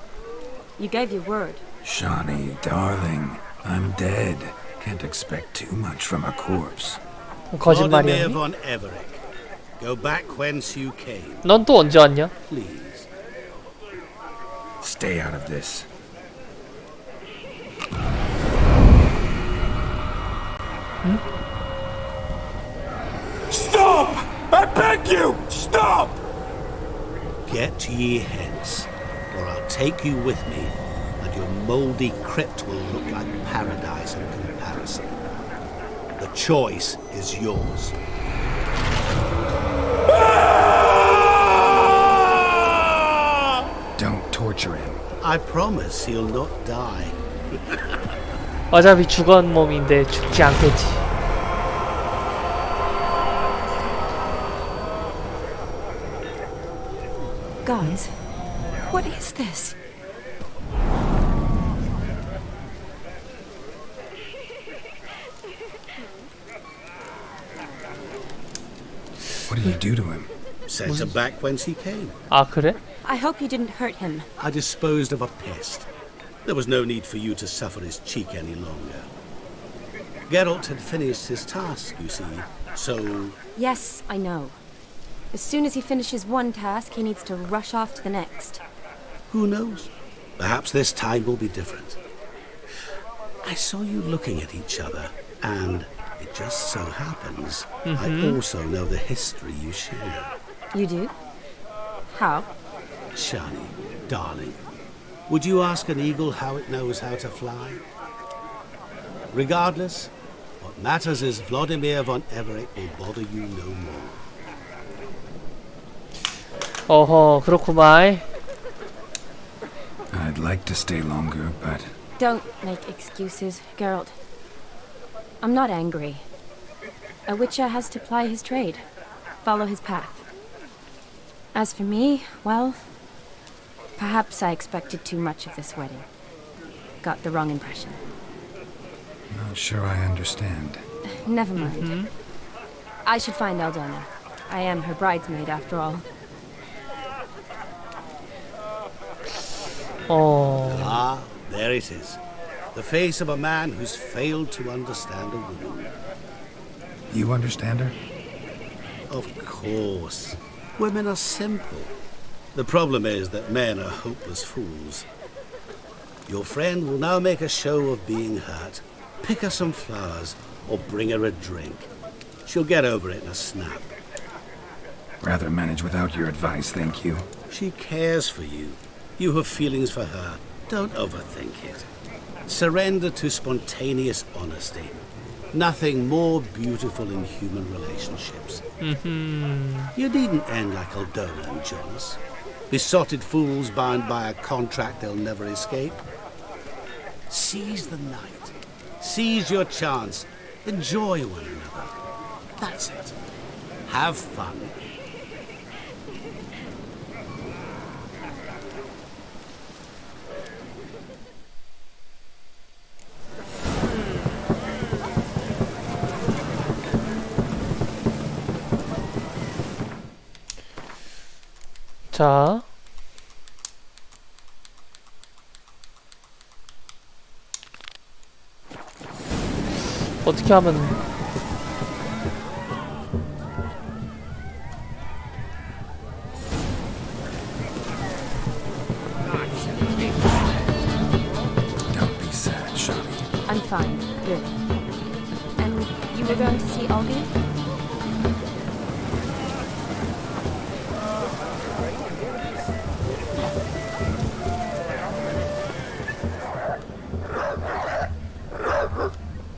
[SPEAKER 6] You gave your word.
[SPEAKER 2] Shawnee, darling, I'm dead. Can't expect too much from a corpse.
[SPEAKER 5] Vladimir
[SPEAKER 1] 거짓말이야.
[SPEAKER 5] von Everick, go back whence you came,
[SPEAKER 1] 넌 또 언제 왔냐?
[SPEAKER 5] please.
[SPEAKER 2] Stay out of this.
[SPEAKER 9] Stop! I beg you! Stop!
[SPEAKER 5] Get ye hence, or I'll take you with me, and your mouldy crypt will look like paradise in comparison. The choice is yours.
[SPEAKER 2] Don't torture him.
[SPEAKER 5] I promise he'll not die.
[SPEAKER 1] 어차피 죽은 몸인데 죽지 않겠지.
[SPEAKER 6] Guys, what is this?
[SPEAKER 2] What did you do to him?
[SPEAKER 5] Sent him back whence he came.
[SPEAKER 1] 아, 그래?
[SPEAKER 6] I hope you didn't hurt him.
[SPEAKER 5] I disposed of a pest. There was no need for you to suffer his cheek any longer. Geralt had finished his task, you see, so...
[SPEAKER 6] Yes, I know. As soon as he finishes one task, he needs to rush off to the next.
[SPEAKER 5] Who knows? Perhaps this time will be different. I saw you looking at each other, and it just so happens I also know the history you share.
[SPEAKER 6] You do? How?
[SPEAKER 5] Shani, darling, would you ask an eagle how it knows how to fly? Regardless, what matters is Vladimir von Everett will bother you no more.
[SPEAKER 1] 어허, 그렇구만.
[SPEAKER 2] I'd like to stay longer, but
[SPEAKER 6] Don't make excuses, Geralt. I'm not angry. A witcher has to ply his trade, follow his path. As for me, well, perhaps I expected too much of this wedding. Got the wrong impression.
[SPEAKER 2] not sure I understand.
[SPEAKER 6] Never mind. I should find Aldona. I am her bridesmaid, after all.
[SPEAKER 1] 어,
[SPEAKER 5] Ah, there it is. The face of a man who's failed to understand a woman.
[SPEAKER 2] You understand her?
[SPEAKER 5] Of course. Women are simple. The problem is that men are hopeless fools. Your friend will now make a show of being hurt, pick her some flowers, or bring her a drink. She'll get over it in a snap.
[SPEAKER 2] Rather manage without your advice, thank you.
[SPEAKER 5] She cares for you. You have feelings for her. Don't overthink it. Surrender to spontaneous honesty. Nothing more beautiful in human relationships. You needn't end like Aldona and Jonas. Besotted fools bound by a contract they'll never escape. Seize the night. Seize your chance. Enjoy one another. That's it. Have fun.
[SPEAKER 1] 자, 어떻게 하면
[SPEAKER 2] Don't be sad, Shani.
[SPEAKER 6] I'm fine, good. And you were going to see Olga?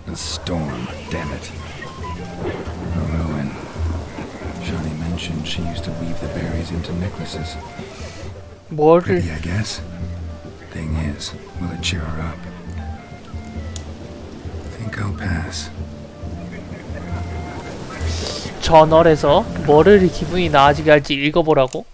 [SPEAKER 2] The storm, damn it. A ruin. Shani mentioned she used to weave the berries into necklaces.
[SPEAKER 1] 뭐를
[SPEAKER 2] Pretty, I guess. Thing is, will it cheer her up? Think I'll pass.
[SPEAKER 1] 저널에서 뭐를 기분이 나아지게 할지 읽어보라고?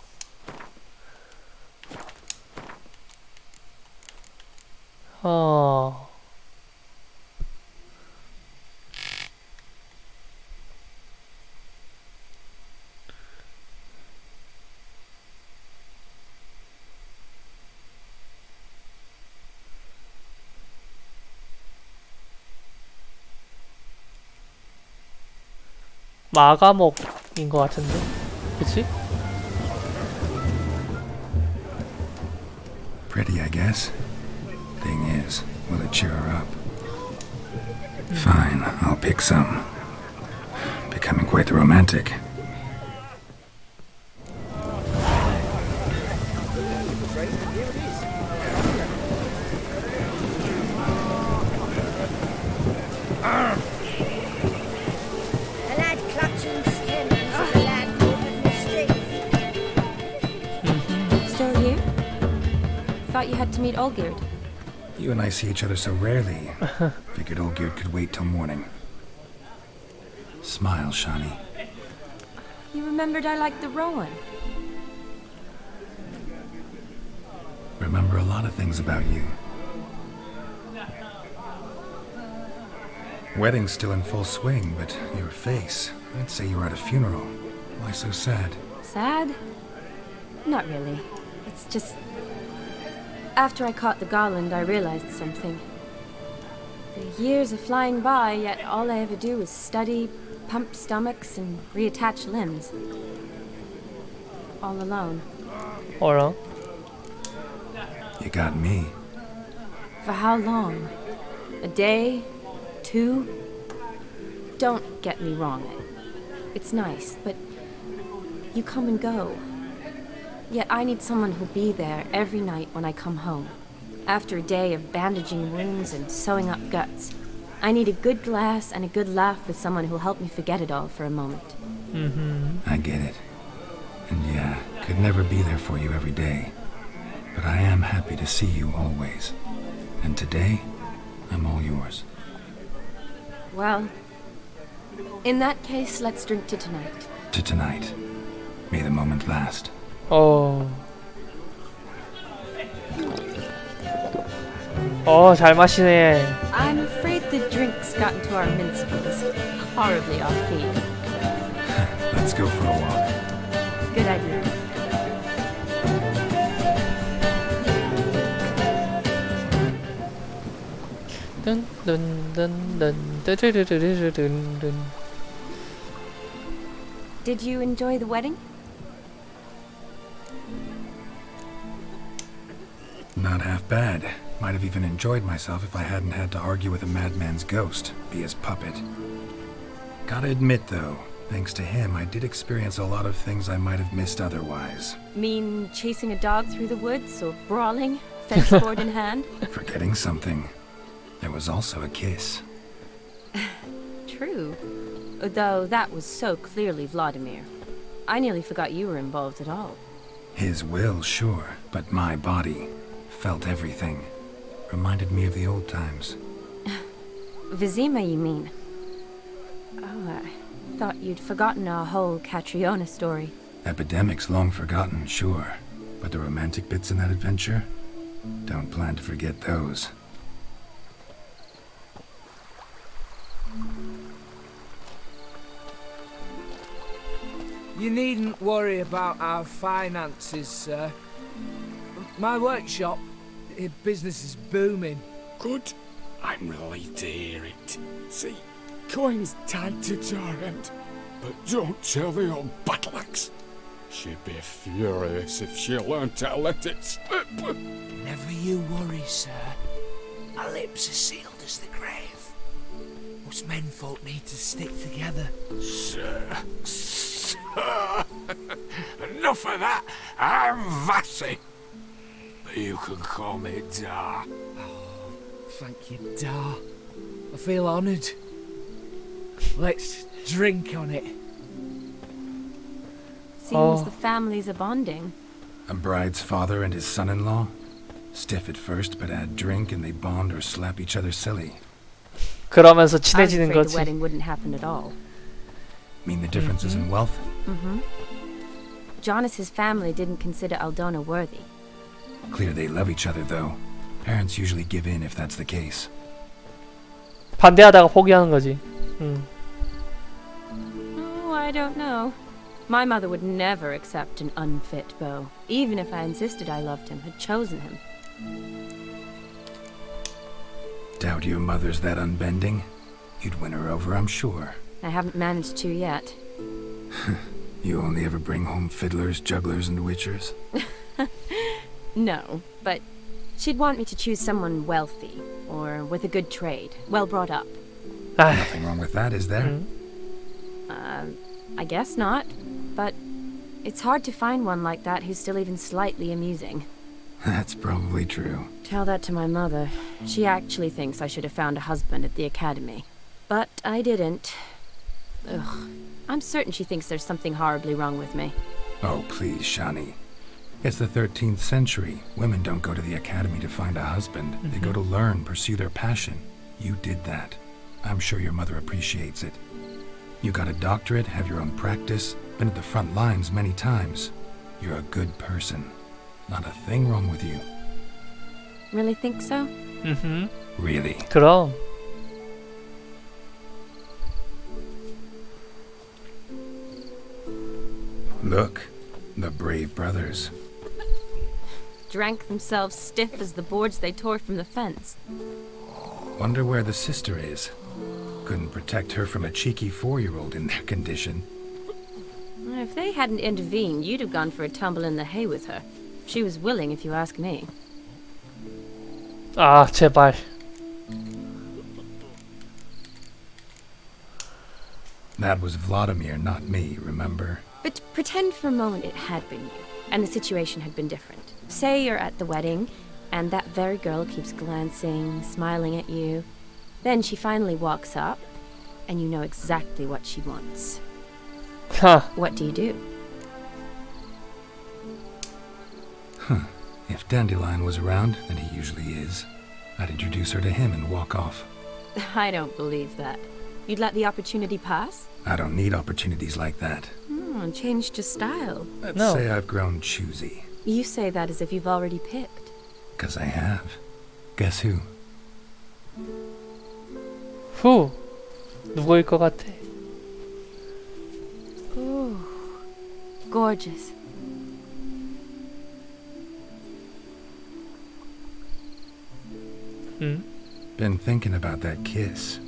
[SPEAKER 1] 마감옥인 것 같은데, 그치?
[SPEAKER 2] Pretty, I guess. Thing is, will it cheer her up? Fine, I'll pick some. Becoming quite the romantic.
[SPEAKER 4] A lad clutching stems is a lad caught in the streets.
[SPEAKER 6] Still here? Thought you had to meet Olgierd.
[SPEAKER 2] You and I see each other so rarely. Figured Olgierd could wait till morning. Smile, Shani.
[SPEAKER 6] You remembered I liked the Rowan.
[SPEAKER 2] remember a lot of things about you. Wedding's still in full swing, but your face, I'd say you were at a funeral. Why so sad?
[SPEAKER 6] Sad? Not really. It's just... After I caught the garland, I realized something. The years are flying by, yet all I ever do is study, pump stomachs, and reattach limbs. All alone.
[SPEAKER 1] 어라?
[SPEAKER 2] You got me.
[SPEAKER 6] For how long? A day? 2? Don't get me wrong. It's nice, but you come and go. Yet I need someone who'll be there every night when I come home. After a day of bandaging wounds and sewing up guts, I need a good glass and a good laugh with someone who'll help me forget it all for a moment.
[SPEAKER 2] I get it. And yeah, could never be there for you every day. But I am happy to see you always. And today, I'm all yours.
[SPEAKER 6] Well, in that case, let's drink to tonight.
[SPEAKER 2] To tonight. May the moment last.
[SPEAKER 1] 잘 마시네.
[SPEAKER 6] I'm afraid the drinks got into our minstrels. Horribly off-key.
[SPEAKER 2] Let's go for a walk.
[SPEAKER 6] Good idea.
[SPEAKER 1] dun dun dun dun dun dun dun.
[SPEAKER 6] Did you enjoy the wedding?
[SPEAKER 2] Not half bad. Might have even enjoyed myself if I hadn't had to argue with a madman's ghost, be his puppet. Gotta admit, though, thanks to him, I did experience a lot of things I might have missed otherwise.
[SPEAKER 6] Mean chasing a dog through the woods or brawling, fence board in hand?
[SPEAKER 2] Forgetting something. There was also a kiss.
[SPEAKER 6] True. Though that was so clearly Vladimir. I nearly forgot you were involved at all.
[SPEAKER 2] His will, sure, but my body felt everything. Reminded me of the old times.
[SPEAKER 6] Vizima, you mean? Oh, I thought you'd forgotten our whole Catriona story.
[SPEAKER 2] Epidemics long forgotten, sure. But the romantic bits in that adventure? Don't plan to forget those.
[SPEAKER 12] You needn't worry about our finances, sir. My workshop, business is booming.
[SPEAKER 7] Good. I'm relieved to hear it. See, coin's tied to Torrent, but don't tell the old battleaxe. She'd be furious if she learned to let it slip.
[SPEAKER 12] Never you worry, sir. Our lips are sealed as the grave. Us menfolk need to stick together.
[SPEAKER 7] Sir. Enough of that. I'm Vassy. But you can call me Dar.
[SPEAKER 12] Oh, thank you, Dar. I feel honoured. Let's drink on it.
[SPEAKER 6] Seems the families are bonding.
[SPEAKER 2] A bride's father and his son-in-law? Stiff at first, but add drink and they bond or slap each other silly.
[SPEAKER 1] 그러면서
[SPEAKER 6] I was
[SPEAKER 1] 친해지는
[SPEAKER 6] afraid the
[SPEAKER 1] 거지.
[SPEAKER 6] wedding wouldn't happen at all.
[SPEAKER 2] Mean the differences in wealth?
[SPEAKER 6] Jonas's family didn't consider Aldona worthy.
[SPEAKER 2] Clear they love each other, though. Parents usually give in if that's the case.
[SPEAKER 1] 반대하다가 포기하는 거지.
[SPEAKER 6] Oh, I don't know. My mother would never accept an unfit beau, even if I insisted I loved him, had chosen him.
[SPEAKER 2] Doubt your mother's that unbending? You'd win her over, I'm sure.
[SPEAKER 6] I haven't managed to yet.
[SPEAKER 2] You only ever bring home fiddlers, jugglers, and witchers?
[SPEAKER 6] No, but she'd want me to choose someone wealthy, or with a good trade, well brought up.
[SPEAKER 2] Nothing wrong with that, is there?
[SPEAKER 6] I guess not, but it's hard to find one like that who's still even slightly amusing.
[SPEAKER 2] That's probably true.
[SPEAKER 6] Tell that to my mother. She actually thinks I should have found a husband at the academy. But I didn't. Ugh. I'm certain she thinks there's something horribly wrong with me.
[SPEAKER 2] Oh, please, Shani. It's the 13th century. Women don't go to the academy to find a husband. They go to learn, pursue their passion. You did that. I'm sure your mother appreciates it. You got a doctorate, have your own practice, been at the front lines many times. You're a good person. Not a thing wrong with you.
[SPEAKER 6] Really think so?
[SPEAKER 2] Really?
[SPEAKER 1] 그럼.
[SPEAKER 2] Look, the brave brothers.
[SPEAKER 6] Drank themselves stiff as the boards they tore from the fence.
[SPEAKER 2] Wonder where the sister is. Couldn't protect her from a cheeky 4-year-old in their condition.
[SPEAKER 6] If they hadn't intervened, you'd have gone for a tumble in the hay with her. She was willing, if you ask me.
[SPEAKER 1] 아, 제발.
[SPEAKER 2] That was Vladimir, not me, remember?
[SPEAKER 6] But pretend for a moment it had been you, and the situation had been different. Say you're at the wedding, and that very girl keeps glancing, smiling at you. Then she finally walks up, and you know exactly what she wants.
[SPEAKER 1] Huh.
[SPEAKER 6] What do you do?
[SPEAKER 2] If Dandelion was around, and he usually is, I'd introduce her to him and walk off.
[SPEAKER 6] I don't believe that. You'd let the opportunity pass?
[SPEAKER 2] I don't need opportunities like that.
[SPEAKER 6] Changed your style.
[SPEAKER 2] Let's
[SPEAKER 1] No.
[SPEAKER 2] say I've grown choosy.
[SPEAKER 6] You say that as if you've already picked.
[SPEAKER 2] 'Cause I have. Guess who?
[SPEAKER 1] 후. 누구일 것 같아?
[SPEAKER 6] Ooh, gorgeous.
[SPEAKER 2] Been thinking about that kiss.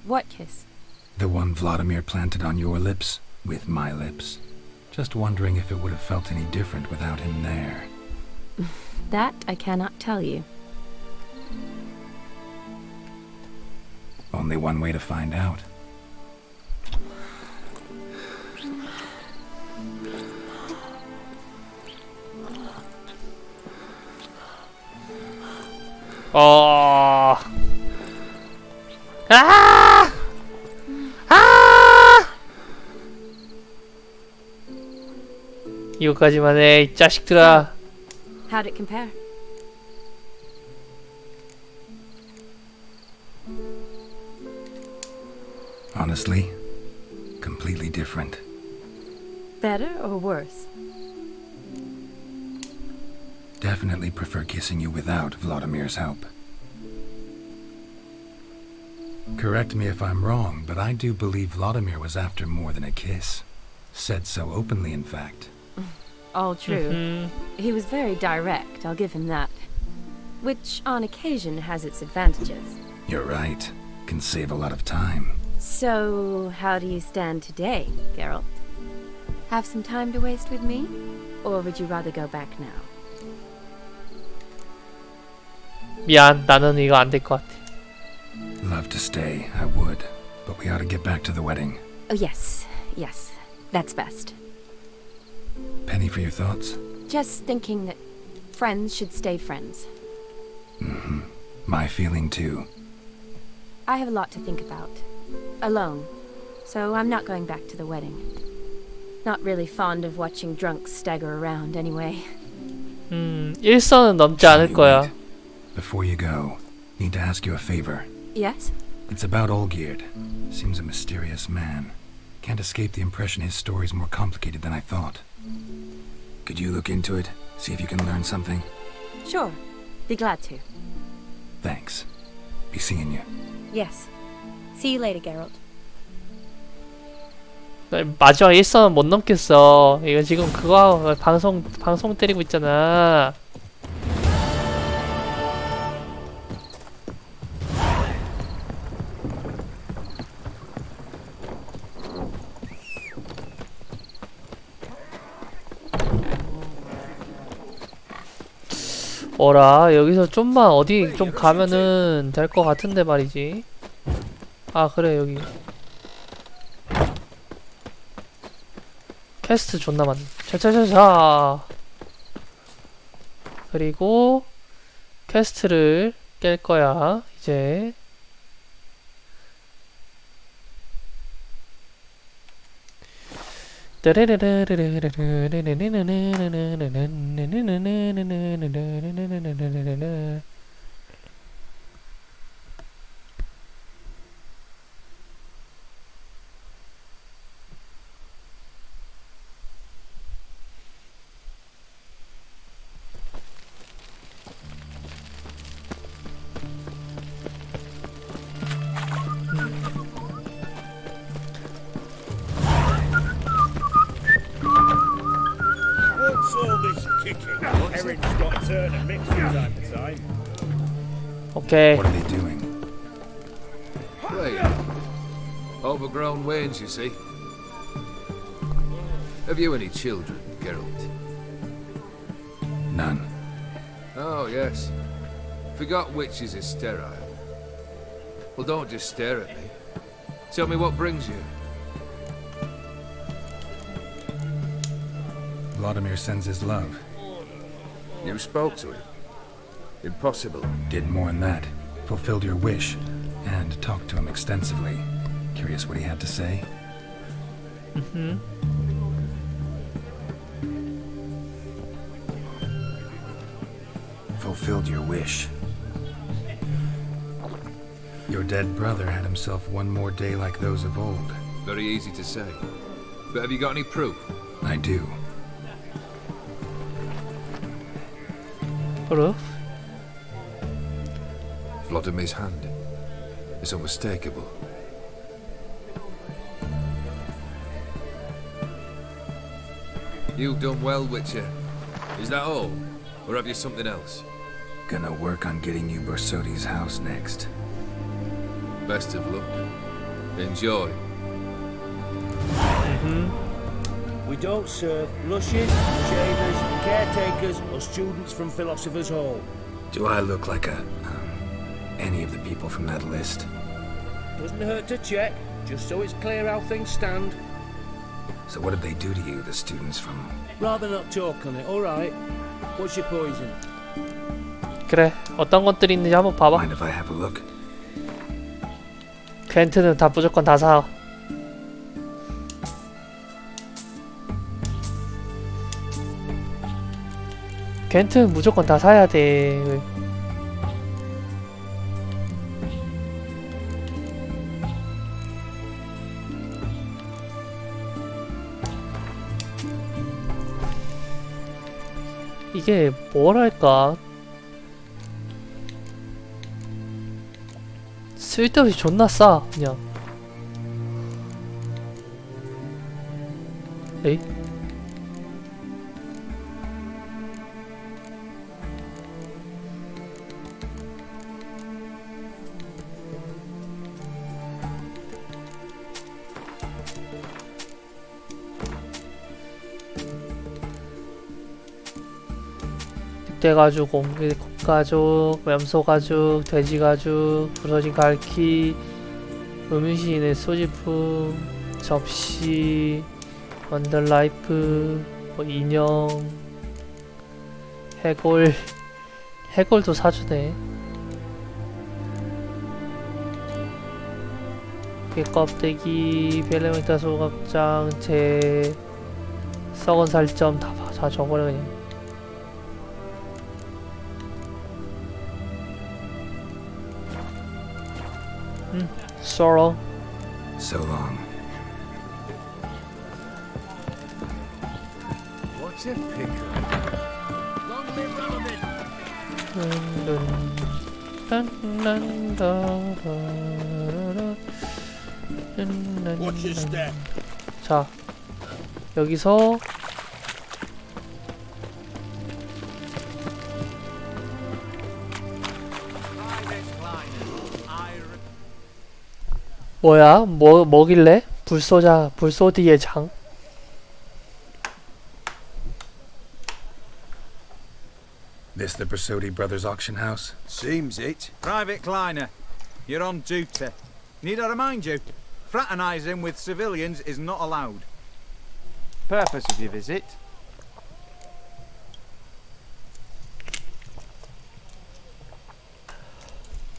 [SPEAKER 6] What kiss?
[SPEAKER 2] The one Vladimir planted on your lips, with my lips. Just wondering if it would have felt any different without him there.
[SPEAKER 6] That I cannot tell you.
[SPEAKER 2] Only one way to find out.
[SPEAKER 1] 아! 이거까지만 해, 이 자식들아.
[SPEAKER 6] How'd it compare?
[SPEAKER 2] Honestly, completely different.
[SPEAKER 6] Better or worse?
[SPEAKER 2] Definitely prefer kissing you without Vladimir's help. Correct me if I'm wrong, but I do believe Vladimir was after more than a kiss. Said so openly, in fact.
[SPEAKER 6] All true. He was very direct, I'll give him that. Which, on occasion, has its advantages.
[SPEAKER 2] You're right. Can save a lot of time.
[SPEAKER 6] So, how do you stand today, Geralt? Have some time to waste with me? Or would you rather go back now?
[SPEAKER 1] 미안, 나는 이거 안 될 것 같아.
[SPEAKER 2] Love to stay, I would. But we ought to get back to the wedding.
[SPEAKER 6] Oh, yes. That's best.
[SPEAKER 2] Penny for your thoughts?
[SPEAKER 6] Just thinking that friends should stay friends.
[SPEAKER 2] My feeling too.
[SPEAKER 6] I have a lot to think about. Alone. So I'm not going back to the wedding. Not really fond of watching drunks stagger around anyway.
[SPEAKER 1] 일선은 넘지 않을 거야.
[SPEAKER 2] Before you go, need to ask you a favor.
[SPEAKER 6] Yes?
[SPEAKER 2] It's about Olgierd. Seems a mysterious man. Can't escape the impression his story's more complicated than I thought. Could you look into it? See if you can learn something?
[SPEAKER 6] Sure. Be glad to.
[SPEAKER 2] Thanks. Be seeing you.
[SPEAKER 6] Yes. See you later, Geralt.
[SPEAKER 1] 마지막 일선은 못 넘겠어. 이거 지금 그거 방송 때리고 있잖아. 어라, 여기서 좀만 어디 좀 가면은 될 것 같은데 말이지. 아, 그래, 여기 퀘스트 존나 많네. 차차차차. 그리고 퀘스트를 깰 거야 이제.
[SPEAKER 2] it.
[SPEAKER 3] got turn and mix from time to time.
[SPEAKER 1] 오케이.
[SPEAKER 2] What are they doing?
[SPEAKER 13] Playing. Overgrown wains, you see. Have you any children, Geralt?
[SPEAKER 2] None.
[SPEAKER 13] Oh, yes. Forgot witches is sterile. Well, don't just stare at me. Tell me what brings you.
[SPEAKER 2] Vladimir sends his love.
[SPEAKER 13] You spoke to him. Impossible.
[SPEAKER 2] Did more than that. Fulfilled your wish. And talked to him extensively. Curious what he had to say? Fulfilled your wish. Your dead brother had himself one more day like those of old.
[SPEAKER 13] Very easy to say. But have you got any proof?
[SPEAKER 2] I do.
[SPEAKER 1] proof?
[SPEAKER 13] Vladimir's hand. It's unmistakable. You've done well, Witcher. Is that all? Or have you something else?
[SPEAKER 2] Gonna work on getting you Borsodi's house next.
[SPEAKER 13] Best of luck. Enjoy.
[SPEAKER 3] We don't serve lushes, shavers, caretakers, or students from Philosopher's Hall.
[SPEAKER 2] Do I look like any of the people from that list?
[SPEAKER 3] Doesn't hurt to check, just so it's clear how things stand.
[SPEAKER 2] So what did they do to you, the students from...
[SPEAKER 3] Rather not talk on it, alright? What's your poison?
[SPEAKER 1] 그래, 어떤 것들이 있는지 한번 봐봐.
[SPEAKER 2] Mind if I have a look?
[SPEAKER 1] 겐트는 다 무조건 다 사. 겐트는 무조건 다 사야 돼. 이게 뭐랄까, 쓸데없이 존나 싸 그냥. 에이? 늑대가죽, 곰가죽, 염소가죽, 돼지가죽, 부서진 갈퀴, 음유시인의 소지품, 접시, 원더라이프, 뭐 인형, 해골도 사주네. 껍데기, 벨레멘타 소각장, 재, 썩은 살점 다 줘버려 그냥. So long.
[SPEAKER 2] So long.
[SPEAKER 3] What's a pickle? Long live Rabbit! Watch your step.
[SPEAKER 1] 자, 여기서 뭐야? 뭐길래? 불쏘디의 장?
[SPEAKER 2] This the Borsodi Brothers auction house?
[SPEAKER 14] Seems it. Private Kleiner, you're on duty. Need I remind you? Fraternising with civilians is not allowed. Purpose of your visit?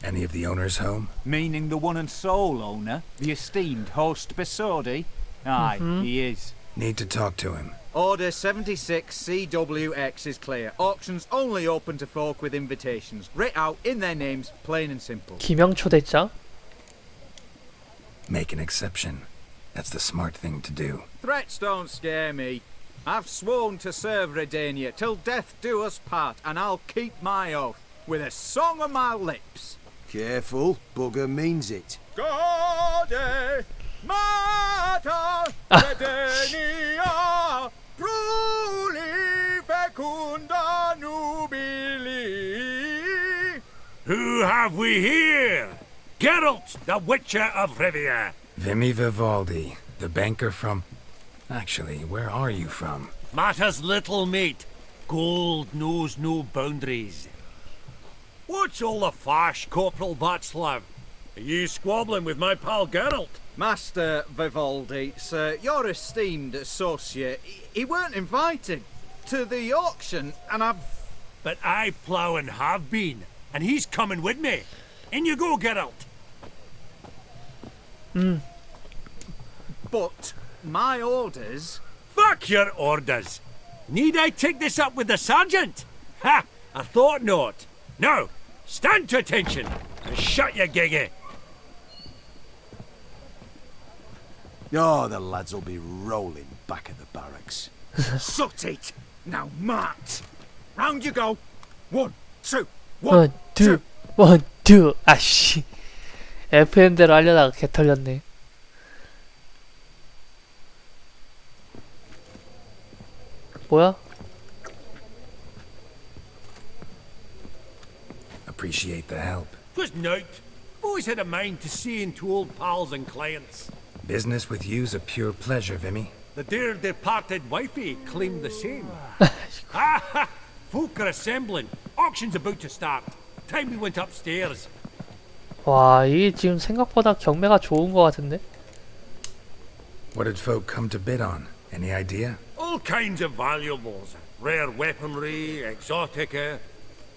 [SPEAKER 2] Any of the owners home?
[SPEAKER 14] Meaning the one and sole owner, the esteemed host Borsodi? Aye, he is.
[SPEAKER 2] Need to talk to him.
[SPEAKER 14] Order 76 CWX is clear. Auctions only open to folk with invitations. Writ out in their names, plain and simple.
[SPEAKER 1] 기명 초대장?
[SPEAKER 2] Make an exception. That's the smart thing to do.
[SPEAKER 14] Threats don't scare me. I've sworn to serve Redania till death do us part, and I'll keep my oath with a song on my lips.
[SPEAKER 10] Careful, bugger means it.
[SPEAKER 14] Gode Mater Redania Pruli fecunda
[SPEAKER 3] Who have we here? Geralt, the Witcher of Rivia.
[SPEAKER 2] Vimy Vivaldi, the banker from... Actually, where are you from?
[SPEAKER 3] Matters little, mate. Gold knows no boundaries. What's all the fash, Corporal Václav? Are you squabbling with my pal Geralt?
[SPEAKER 14] Master Vivaldi, sir, your esteemed associate, he weren't invited to the auction, and I've...
[SPEAKER 3] But I plough and have been, and he's coming with me. In you go, Geralt.
[SPEAKER 14] But my orders...
[SPEAKER 3] Fuck your orders. Need I take this up with the sergeant? Ha! I thought not. Now, stand to attention and shut your giggy.
[SPEAKER 10] Oh, the lads will be rolling back at the barracks.
[SPEAKER 14] Sut it! Now march! Round you go! 1, 2,
[SPEAKER 1] 1, 2, 1, 2. 아씨. FM대로 하려다가 개 털렸네. 뭐야?
[SPEAKER 2] Appreciate the help.
[SPEAKER 3] 'Twas nought. Always had a mind to see into old pals and clients.
[SPEAKER 2] Business with you's a pure pleasure, Vimy.
[SPEAKER 3] The dear departed wifey claimed the same. Ha ha! Folk are assembling. Auction's about to start. Time we went upstairs.
[SPEAKER 1] 와, 이게 지금 생각보다 경매가 좋은 것 같은데?
[SPEAKER 2] What did folk come to bid on? Any idea?
[SPEAKER 3] All kinds of valuables. Rare weaponry, exotica.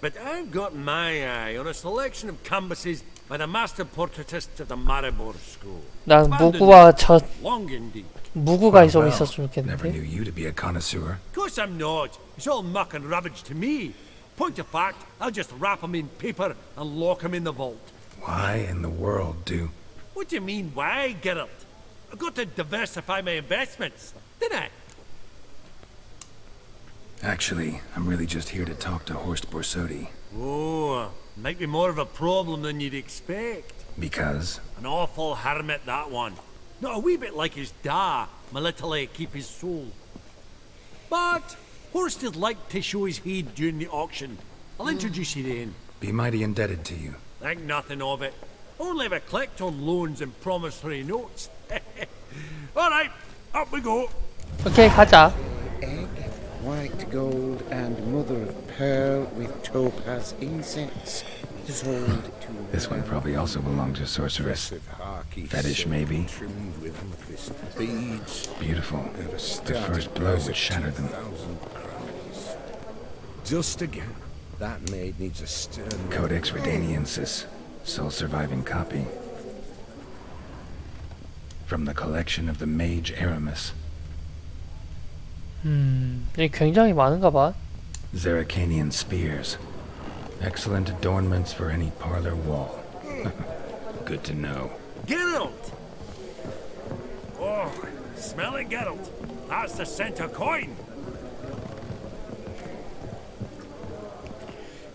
[SPEAKER 3] But I've got my eye on a selection of canvases by the master portraitists of the Maribor School.
[SPEAKER 1] 난 무구와 저
[SPEAKER 3] Long indeed.
[SPEAKER 1] 무구가 좀 있었으면
[SPEAKER 2] Never knew
[SPEAKER 1] 좋겠는데.
[SPEAKER 2] you to be a connoisseur.
[SPEAKER 3] Of course I'm not. It's all muck and rubbish to me. Point of fact, I'll just wrap 'em in paper and lock 'em in the vault.
[SPEAKER 2] Why in the world do...
[SPEAKER 3] What do you mean, why, Geralt? I've got to diversify my investments, didn't I?
[SPEAKER 2] Actually, I'm really just here to talk to Horst Borsodi.
[SPEAKER 3] Oh, might be more of a problem than you'd expect.
[SPEAKER 2] Because?
[SPEAKER 3] An awful hermit, that one. Not a wee bit like his da, my little keep his soul. But Horst would like to show his head during the auction. I'll introduce you then.
[SPEAKER 2] Be mighty indebted to you.
[SPEAKER 3] Think nothing of it. Only ever clicked on loans and promissory notes. All right, up we go.
[SPEAKER 1] 오케이, 가자.
[SPEAKER 10] Egg, white gold, and mother of pearl with topaz incense. Sold to...
[SPEAKER 2] This one probably also belonged to sorceress. Fetish, maybe? Beautiful. The first blow would shatter them.
[SPEAKER 10] Just again. That maid needs a stern...
[SPEAKER 2] Codex Redaniensis. Sole surviving copy. From the collection of the mage Aramis.
[SPEAKER 1] 이게 굉장히 많은가 봐.
[SPEAKER 2] Zeracanian spears. Excellent adornments for any parlor wall. Good to know.
[SPEAKER 3] Geralt! Oh, smell it, Geralt. That's the center coin.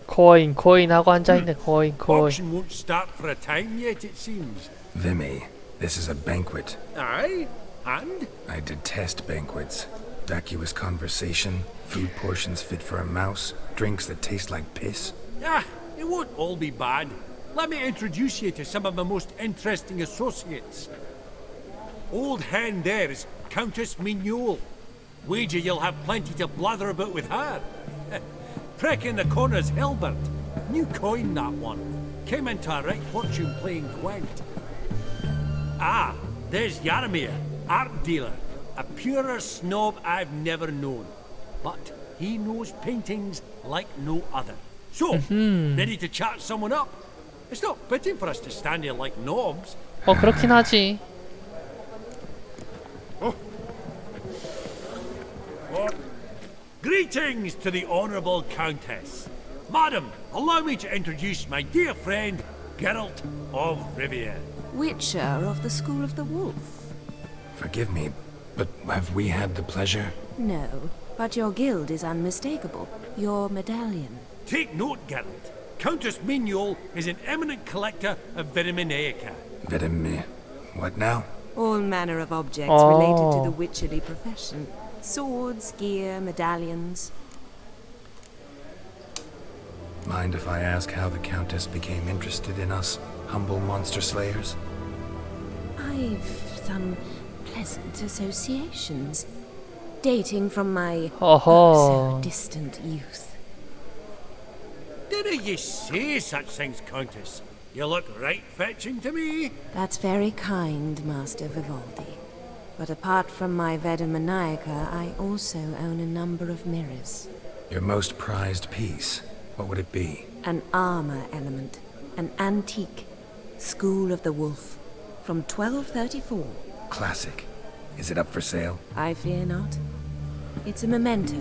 [SPEAKER 1] 코인 하고 앉아있네. 코인.
[SPEAKER 3] Auction won't start for a time yet, it seems.
[SPEAKER 2] Vimy, this is a banquet.
[SPEAKER 3] Aye, and?
[SPEAKER 2] I detest banquets. Vacuous conversation, food portions fit for a mouse, drinks that taste like piss.
[SPEAKER 3] Ah, it won't all be bad. Let me introduce you to some of my most interesting associates. Old hen there is Countess Mignole. Wager you'll have plenty to blather about with her. Prick in the corner's Hilbert. New coin, that one. Came into a right fortune playing Gwent. Ah, there's Yaramir, art dealer. A purer snob I've never known. But he knows paintings like no other. So, ready to chat someone up? It's not fitting for us to stand here like knobs.
[SPEAKER 1] 그렇긴 하지.
[SPEAKER 3] Greetings to the Honourable Countess. Madam, allow me to introduce my dear friend, Geralt of Rivia.
[SPEAKER 15] Witcher of the School of the Wolf.
[SPEAKER 2] Forgive me, but have we had the pleasure?
[SPEAKER 15] No, but your guild is unmistakable. Your medallion.
[SPEAKER 3] Take note, Geralt. Countess Mignole is an eminent collector of Vitaminaica.
[SPEAKER 2] What now?
[SPEAKER 15] All manner of objects related to the witcherly profession. Swords, gear, medallions.
[SPEAKER 2] Mind if I ask how the Countess became interested in us, humble monster slayers?
[SPEAKER 15] I've some pleasant associations, dating from my
[SPEAKER 1] 어허.
[SPEAKER 15] so distant youth.
[SPEAKER 3] Didn't you say such things, Countess? You look right fetching to me.
[SPEAKER 15] That's very kind, Master Vivaldi. But apart from my Veda Maniaca, I also own a number of mirrors.
[SPEAKER 2] Your most prized piece, what would it be?
[SPEAKER 15] An armor element, an antique, School of the Wolf, from 1234.
[SPEAKER 2] Classic. Is it up for sale?
[SPEAKER 15] I fear not. It's a memento,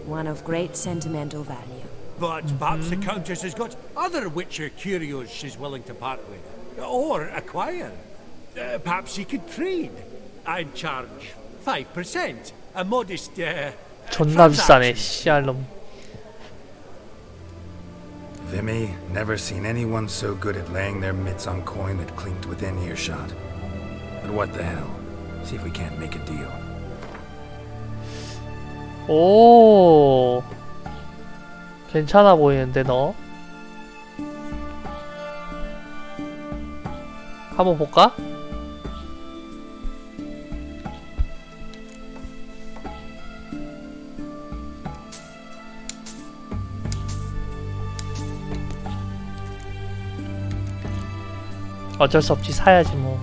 [SPEAKER 15] one of great sentimental value.
[SPEAKER 3] But perhaps the Countess has got other Witcher curios she's willing to part with. Or acquire. Perhaps she could trade. I'd charge 5%. A modest,
[SPEAKER 1] 존나 비싸네, 씨알놈.
[SPEAKER 2] Vimy, never seen anyone so good at laying their mitts on coin that clinked within earshot. But what the hell? See if we can't make a deal.
[SPEAKER 1] 오. 괜찮아 보이는데 너? 한번 볼까? 어쩔 수 없지, 사야지 뭐.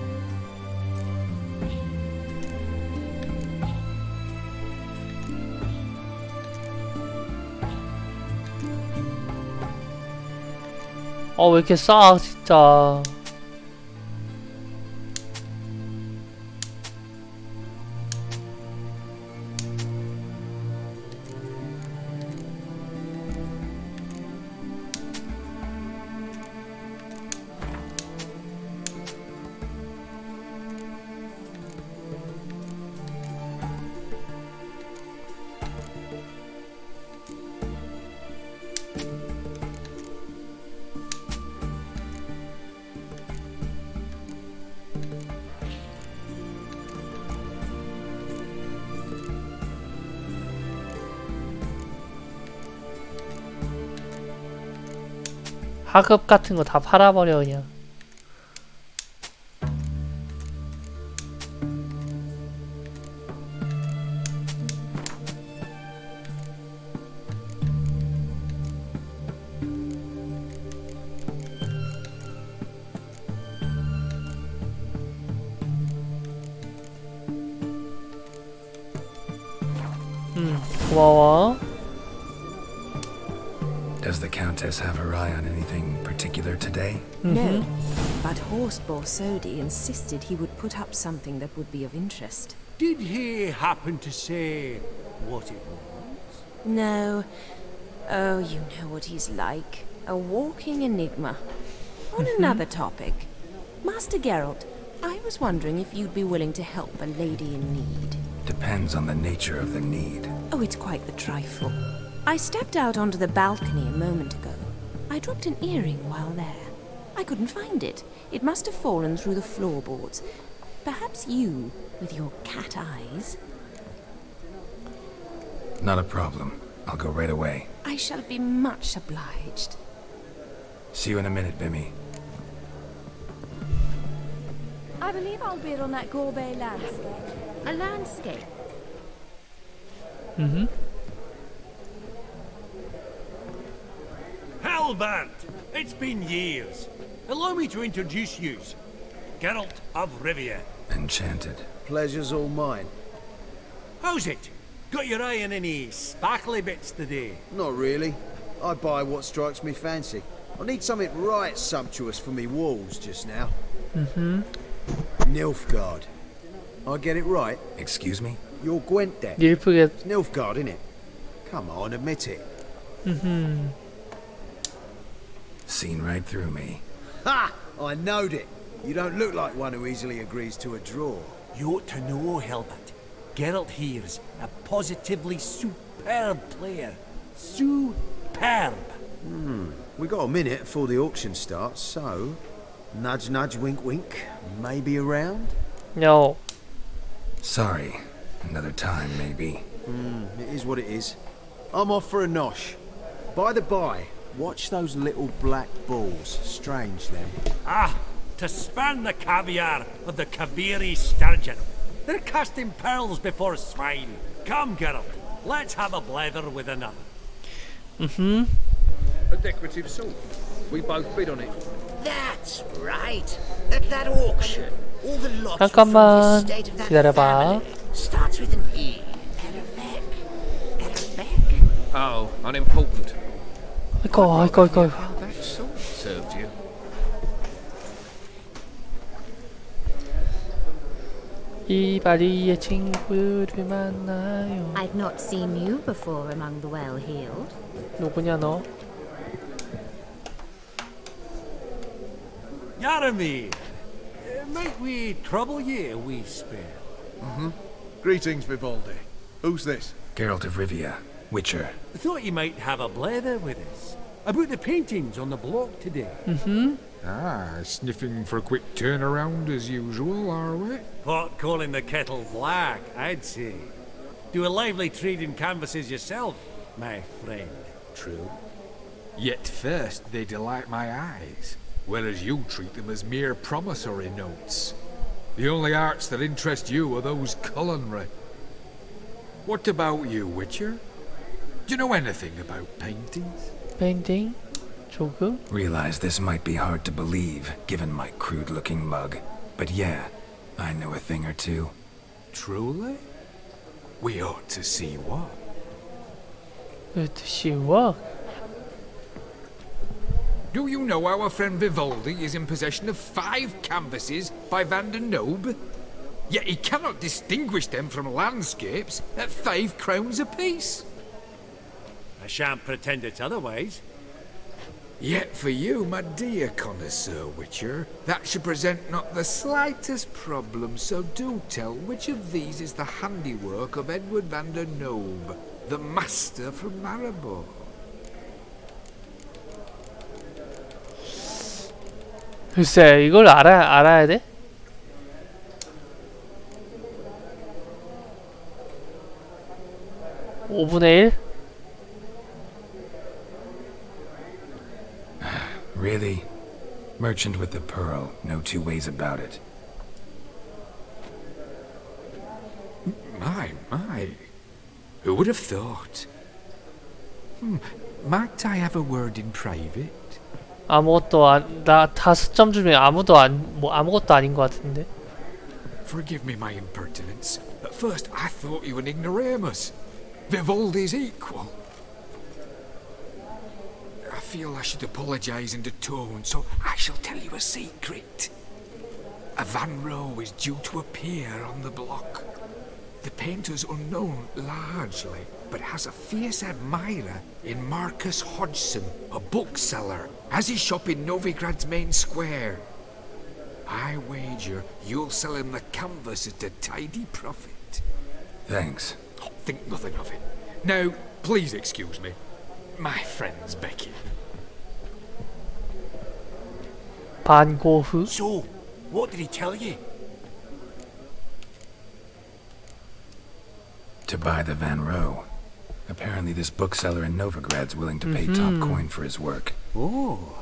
[SPEAKER 1] 왜 이렇게 싸, 진짜. 하급 같은 거 다 팔아버려 그냥. 고마워.
[SPEAKER 2] Does the Countess have her eye on anything particular today?
[SPEAKER 15] No, but Horst Borsodi insisted he would put up something that would be of interest.
[SPEAKER 3] Did he happen to say what it was?
[SPEAKER 15] No. Oh, you know what he's like. A walking enigma. On another topic, Master Geralt, I was wondering if you'd be willing to help a lady in need.
[SPEAKER 2] Depends on the nature of the need.
[SPEAKER 15] Oh, it's quite the trifle. I stepped out onto the balcony a moment ago. I dropped an earring while there. I couldn't find it. It must have fallen through the floorboards. Perhaps you, with your cat eyes.
[SPEAKER 2] Not a problem. I'll go right away.
[SPEAKER 15] I shall be much obliged.
[SPEAKER 2] See you in a minute, Vimy.
[SPEAKER 16] I believe I'll bid on that Gorbet landscape.
[SPEAKER 4] A landscape?
[SPEAKER 3] Halbert! It's been years. Allow me to introduce you. Geralt of Rivia.
[SPEAKER 2] Enchanted.
[SPEAKER 10] Pleasure's all mine.
[SPEAKER 3] How's it? Got your eye on any sparkly bits today?
[SPEAKER 10] Not really. I buy what strikes me fancy. I need something right sumptuous for me walls just now. Nilfgaard. I get it right?
[SPEAKER 2] Excuse me?
[SPEAKER 10] You're Gwent then.
[SPEAKER 1] 닐프게.
[SPEAKER 10] It's Nilfgaard, innit? Come on, admit it.
[SPEAKER 2] Seen right through me.
[SPEAKER 10] Ha! I knowed it. You don't look like one who easily agrees to a draw.
[SPEAKER 3] You ought to know, Halbert. Geralt here's a positively superb player. Superb.
[SPEAKER 10] We got a minute before the auction starts, so... Nudge, nudge, wink, wink. Maybe around?
[SPEAKER 1] No.
[SPEAKER 2] Sorry. Another time, maybe.
[SPEAKER 10] It is what it is. I'm off for a nosh. By the by,
[SPEAKER 12] Watch those little black balls. Strange, them.
[SPEAKER 3] Ah, to span the caviar of the Kaviri sturgeon. They're casting pearls before swine. Come, Geralt, let's have a blether with another.
[SPEAKER 13] A decorative sword. We both bid on it.
[SPEAKER 11] That's right. At that auction, all the lots were from the
[SPEAKER 1] 잠깐만
[SPEAKER 11] estate of that
[SPEAKER 1] 기다려봐.
[SPEAKER 11] family. Starts with an E. Erevek. Erevek.
[SPEAKER 13] Oh, unimportant.
[SPEAKER 1] 아이고.
[SPEAKER 13] That sword served you.
[SPEAKER 1] 이발이의 친구를 만나요.
[SPEAKER 17] I've not seen you before among the well-heeled.
[SPEAKER 1] 누구냐 너?
[SPEAKER 3] Yaramir, might we trouble ye a wee spell?
[SPEAKER 18] Greetings, Vivaldi. Who's this?
[SPEAKER 2] Geralt of Rivia, Witcher.
[SPEAKER 3] Thought you might have a blether with us. About the paintings on the block today.
[SPEAKER 7] Ah, sniffing for a quick turnaround as usual, are we?
[SPEAKER 3] Pot calling the kettle black, I'd say. Do a lively trade in canvases yourself, my friend.
[SPEAKER 7] True. Yet first they delight my eyes, whereas you treat them as mere promissory notes. The only arts that interest you are those culinary. What about you, Witcher? Do you know anything about paintings?
[SPEAKER 1] Painting? 조금?
[SPEAKER 2] Realize this might be hard to believe, given my crude-looking mug. But yeah, I know a thing or two.
[SPEAKER 7] Truly? We ought to see what.
[SPEAKER 1] 쉬워?
[SPEAKER 7] Do you know our friend Vivaldi is in possession of 5 canvases by Van der Nobe? Yet he cannot distinguish them from landscapes at 5 crowns apiece.
[SPEAKER 3] I shan't pretend it's otherwise.
[SPEAKER 7] Yet for you, my dear connoisseur Witcher, that should present not the slightest problem, so do tell which of these is the handiwork of Edward van der Nobe, the master from Maribor.
[SPEAKER 1] 글쎄 이걸 알아야 돼? (5분의 1)
[SPEAKER 2] Really? Merchant with the pearl, no two ways about it.
[SPEAKER 7] My. Who would have thought? Might I have a word in private?
[SPEAKER 1] 나 5점 주면 아무것도 아닌 것 같은데.
[SPEAKER 7] Forgive me my impertinence. At first I thought you an ignoramus. Vivaldi's equal. I feel I should apologize in the tone, so I shall tell you a secret. A Van Row is due to appear on the block. The painter's unknown largely, but has a fierce admirer in Marcus Hodgson, a bookseller, has his shop in Novigrad's main square. I wager you'll sell him the canvas at a tidy profit.
[SPEAKER 2] Thanks.
[SPEAKER 7] Oh, think nothing of it. Now, please excuse me. My friend's Becky.
[SPEAKER 1] 반고흐?
[SPEAKER 3] So, what did he tell you?
[SPEAKER 2] To buy the Van Row. Apparently this bookseller in Novigrad's willing to pay top coin for his work.
[SPEAKER 3] Oh,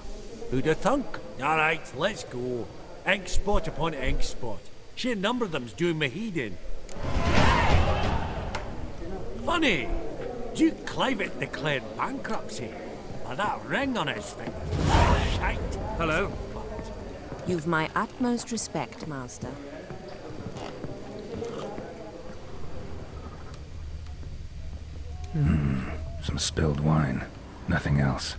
[SPEAKER 3] who'd have thunk? Alright, let's go. Ink spot upon ink spot. Sheer number of them's doing me heed in. Funny, Duke Clivet declared bankruptcy. And that ring on his finger. Shite.
[SPEAKER 14] Hello.
[SPEAKER 15] You've my utmost respect, Master.
[SPEAKER 2] Some spilled wine. Nothing else.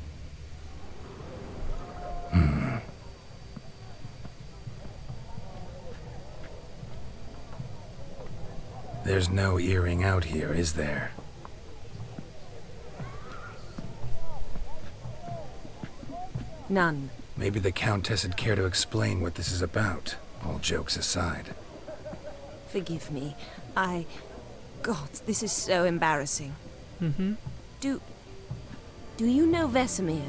[SPEAKER 2] There's no earring out here, is there?
[SPEAKER 15] None.
[SPEAKER 2] Maybe the Countess would care to explain what this is about, all jokes aside.
[SPEAKER 15] Forgive me. God, this is so embarrassing. Do you know Vesemir?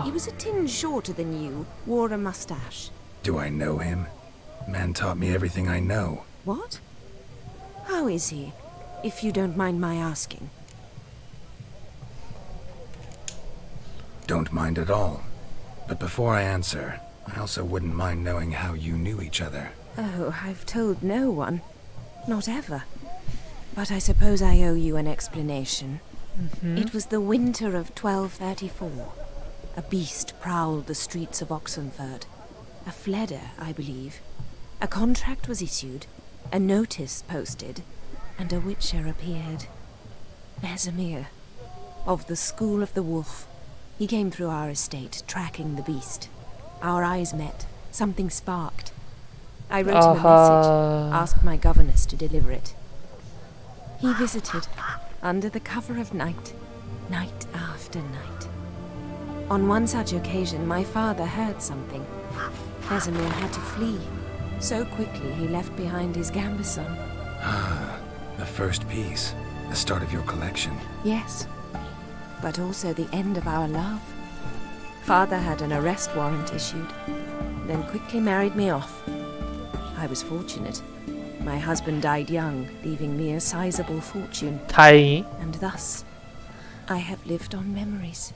[SPEAKER 15] He was a tinge shorter than you, wore a mustache.
[SPEAKER 2] Do I know him? Man taught me everything I know.
[SPEAKER 15] What? How is he, if you don't mind my asking?
[SPEAKER 2] don't mind at all. But before I answer, I also wouldn't mind knowing how you knew each other.
[SPEAKER 15] Oh, I've told no one. Not ever. But I suppose I owe you an explanation. It was the winter of 1234. A beast prowled the streets of Oxenford. A fledder, I believe. A contract was issued, a notice posted, and a witcher appeared. Vesemir, of the School of the Wolf. He came through our estate, tracking the beast. Our eyes met. Something sparked. I wrote him a message, asked my governess to deliver it. He visited, under the cover of night, night after night. On one such occasion, my father heard something. Vesemir had to flee. So quickly he left behind his gambeson.
[SPEAKER 2] Ah, the first piece. The start of your collection.
[SPEAKER 15] Yes, but also the end of our love. Father had an arrest warrant issued, then quickly married me off. I was fortunate. My husband died young, leaving me a sizable fortune.
[SPEAKER 1] 다행히.
[SPEAKER 15] And thus, I have lived on memories.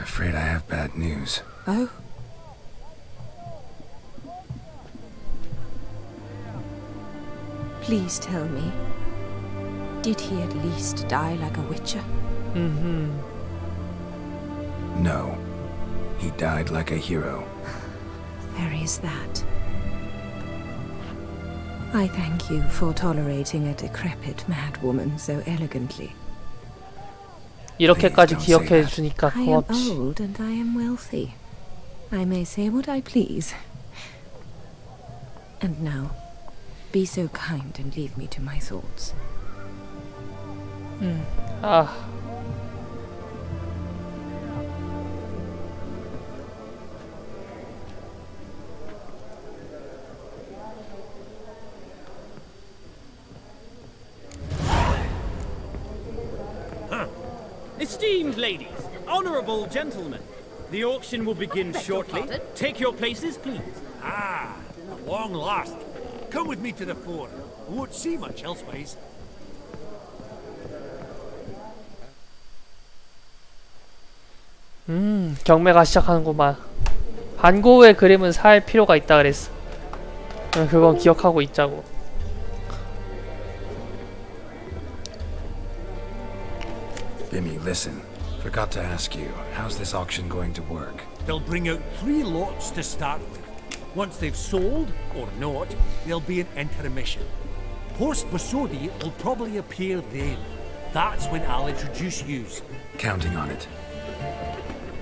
[SPEAKER 2] Afraid I have bad news.
[SPEAKER 15] Oh? Please tell me, did he at least die like a witcher?
[SPEAKER 2] No. He died like a hero.
[SPEAKER 15] There is that. I thank you for tolerating a decrepit madwoman so elegantly.
[SPEAKER 1] 이렇게까지 기억해 주니까
[SPEAKER 15] I am
[SPEAKER 1] 고맙지.
[SPEAKER 15] old and I am wealthy. I may say what I please. And now, be so kind and leave me to my thoughts.
[SPEAKER 1] 아.
[SPEAKER 19] Esteemed ladies, honorable gentlemen, the auction will begin shortly. Take your places, please.
[SPEAKER 3] Ah, at long last. Come with me to the fore. We won't see much elsewise.
[SPEAKER 1] 경매가 시작하는구만. 반고의 그림은 살 필요가 있다 그랬어. 그건 기억하고 있자고.
[SPEAKER 2] Bimmy, listen. Forgot to ask you, how's this auction going to work?
[SPEAKER 3] They'll bring out 3 lots to start with. Once they've sold, or not, there'll be an intermission. Horst Basodi will probably appear then. That's when I'll introduce yous.
[SPEAKER 2] Counting on it.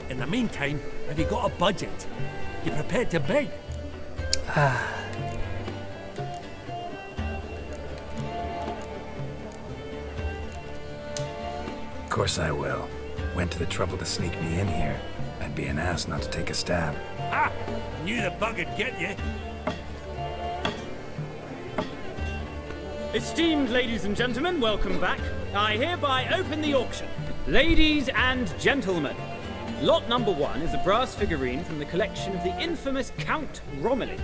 [SPEAKER 3] In the meantime, have you got a budget? You prepared to bid?
[SPEAKER 2] Of course I will. Went to the trouble to sneak me in here. I'd be an ass not to take a stab.
[SPEAKER 3] Ah! Knew the bug would get you.
[SPEAKER 19] Esteemed ladies and gentlemen, welcome back. I hereby open the auction. Ladies and gentlemen, lot number 1 is a brass figurine from the collection of the infamous Count Romilly.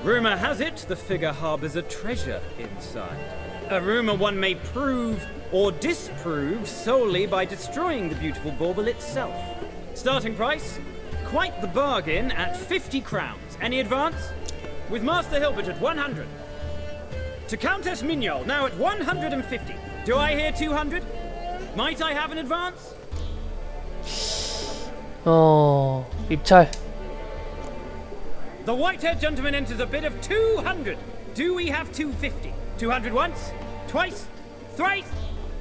[SPEAKER 19] Rumour has it the figure harbours a treasure inside. A rumour one may prove or disprove solely by destroying the beautiful bauble itself. Starting price? Quite the bargain at 50 crowns. Any advance? With Master Hilbert at 100. To Countess Mignol, now at 150. Do I hear 200? Might I have an advance?
[SPEAKER 1] 입찰.
[SPEAKER 19] The white-haired gentleman enters a bid of 200. Do we have 250? 200 once? Twice? Thrice?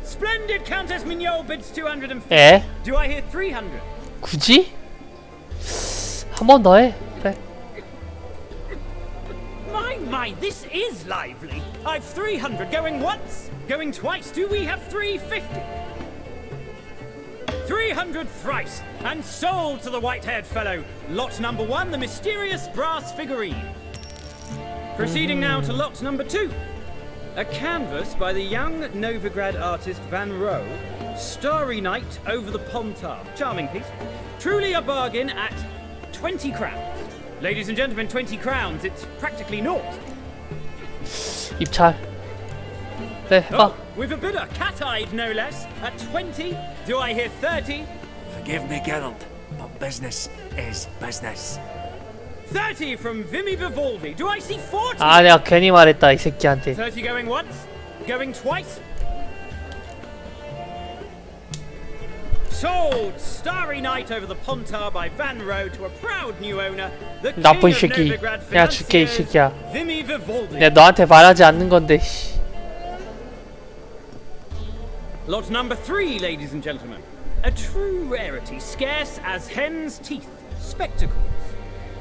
[SPEAKER 19] Splendid Countess Mignol bids 250.
[SPEAKER 1] 에?
[SPEAKER 19] Do I hear 300?
[SPEAKER 1] 굳이? 한 번 더 해. 그래.
[SPEAKER 19] My, this is lively. I've 300 going once, going twice. Do we have 350? 300 thrice, and sold to the white-haired fellow. Lot number 1, the mysterious brass figurine. Proceeding now to lot number 2. A canvas by the young Novigrad artist Van Rohe, Starry Night over the Pontar. Charming piece. Truly a bargain at 20 crowns. Ladies and gentlemen, 20 crowns. It's practically naught.
[SPEAKER 1] 입찰. 그래 해봐.
[SPEAKER 19] With a bidder, cat-eyed no less, at 20. Do I hear 30?
[SPEAKER 3] Forgive me, Geralt, but business is business.
[SPEAKER 19] 30 from Vimy Vivaldi. Do I see 40?
[SPEAKER 1] 아 내가 괜히 말했다 이 새끼한테.
[SPEAKER 19] 30 going once, going twice. Sold! Starry Night over the Pontar by Van Row to a proud new owner, the king
[SPEAKER 1] 나쁜
[SPEAKER 19] of
[SPEAKER 1] 새끼.
[SPEAKER 19] Novigrad
[SPEAKER 1] 내가 줄게 이
[SPEAKER 19] financiers,
[SPEAKER 1] 새끼야.
[SPEAKER 19] Vimy Vivaldi.
[SPEAKER 1] 내가 너한테 말하지 않는 건데. 씨.
[SPEAKER 19] Lot number 3, ladies and gentlemen. A true rarity, scarce as hen's teeth. Spectacles.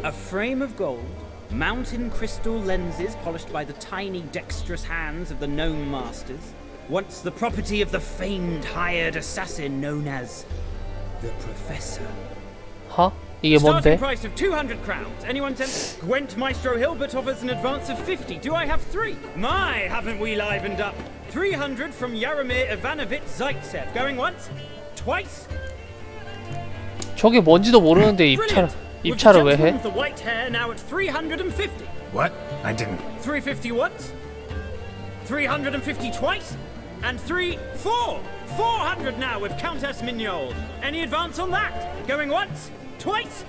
[SPEAKER 19] A frame of gold, mountain crystal lenses polished by the tiny, dexterous hands of the known masters. Once the property of the famed hired assassin known as the Professor.
[SPEAKER 1] huh? 이게 뭔데?
[SPEAKER 19] Starting price of 200 crowns. Anyone tempt? Gwent Maestro Hilbert offers an advance of 50. Do I have 3? My, haven't we livened up? 300 from Yaromir Ivanovich Zaitsev. Going once? Twice?
[SPEAKER 1] 저게 뭔지도 모르는데 입찰을 왜 해?
[SPEAKER 19] The white hair now at 350.
[SPEAKER 2] What? I didn't.
[SPEAKER 19] 350 once? 350 twice? And 400 now with Countess Mignol. Any advance on that? Going once? Twice?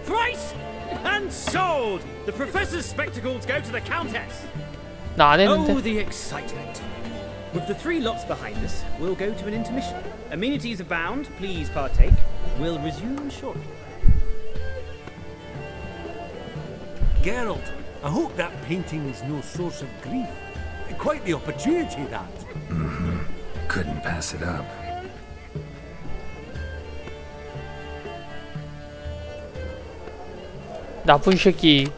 [SPEAKER 19] Thrice? And sold! The Professor's spectacles go to the Countess.
[SPEAKER 1] 나 안 했는데.
[SPEAKER 19] Oh, the excitement. With the 3 lots behind us, we'll go to an intermission. Amenities abound, please partake. We'll resume shortly.
[SPEAKER 3] Geralt, I hope that painting's no source of grief. Quite the opportunity, that.
[SPEAKER 2] Mm-hmm. Couldn't pass it up.
[SPEAKER 1] 나쁜 새끼.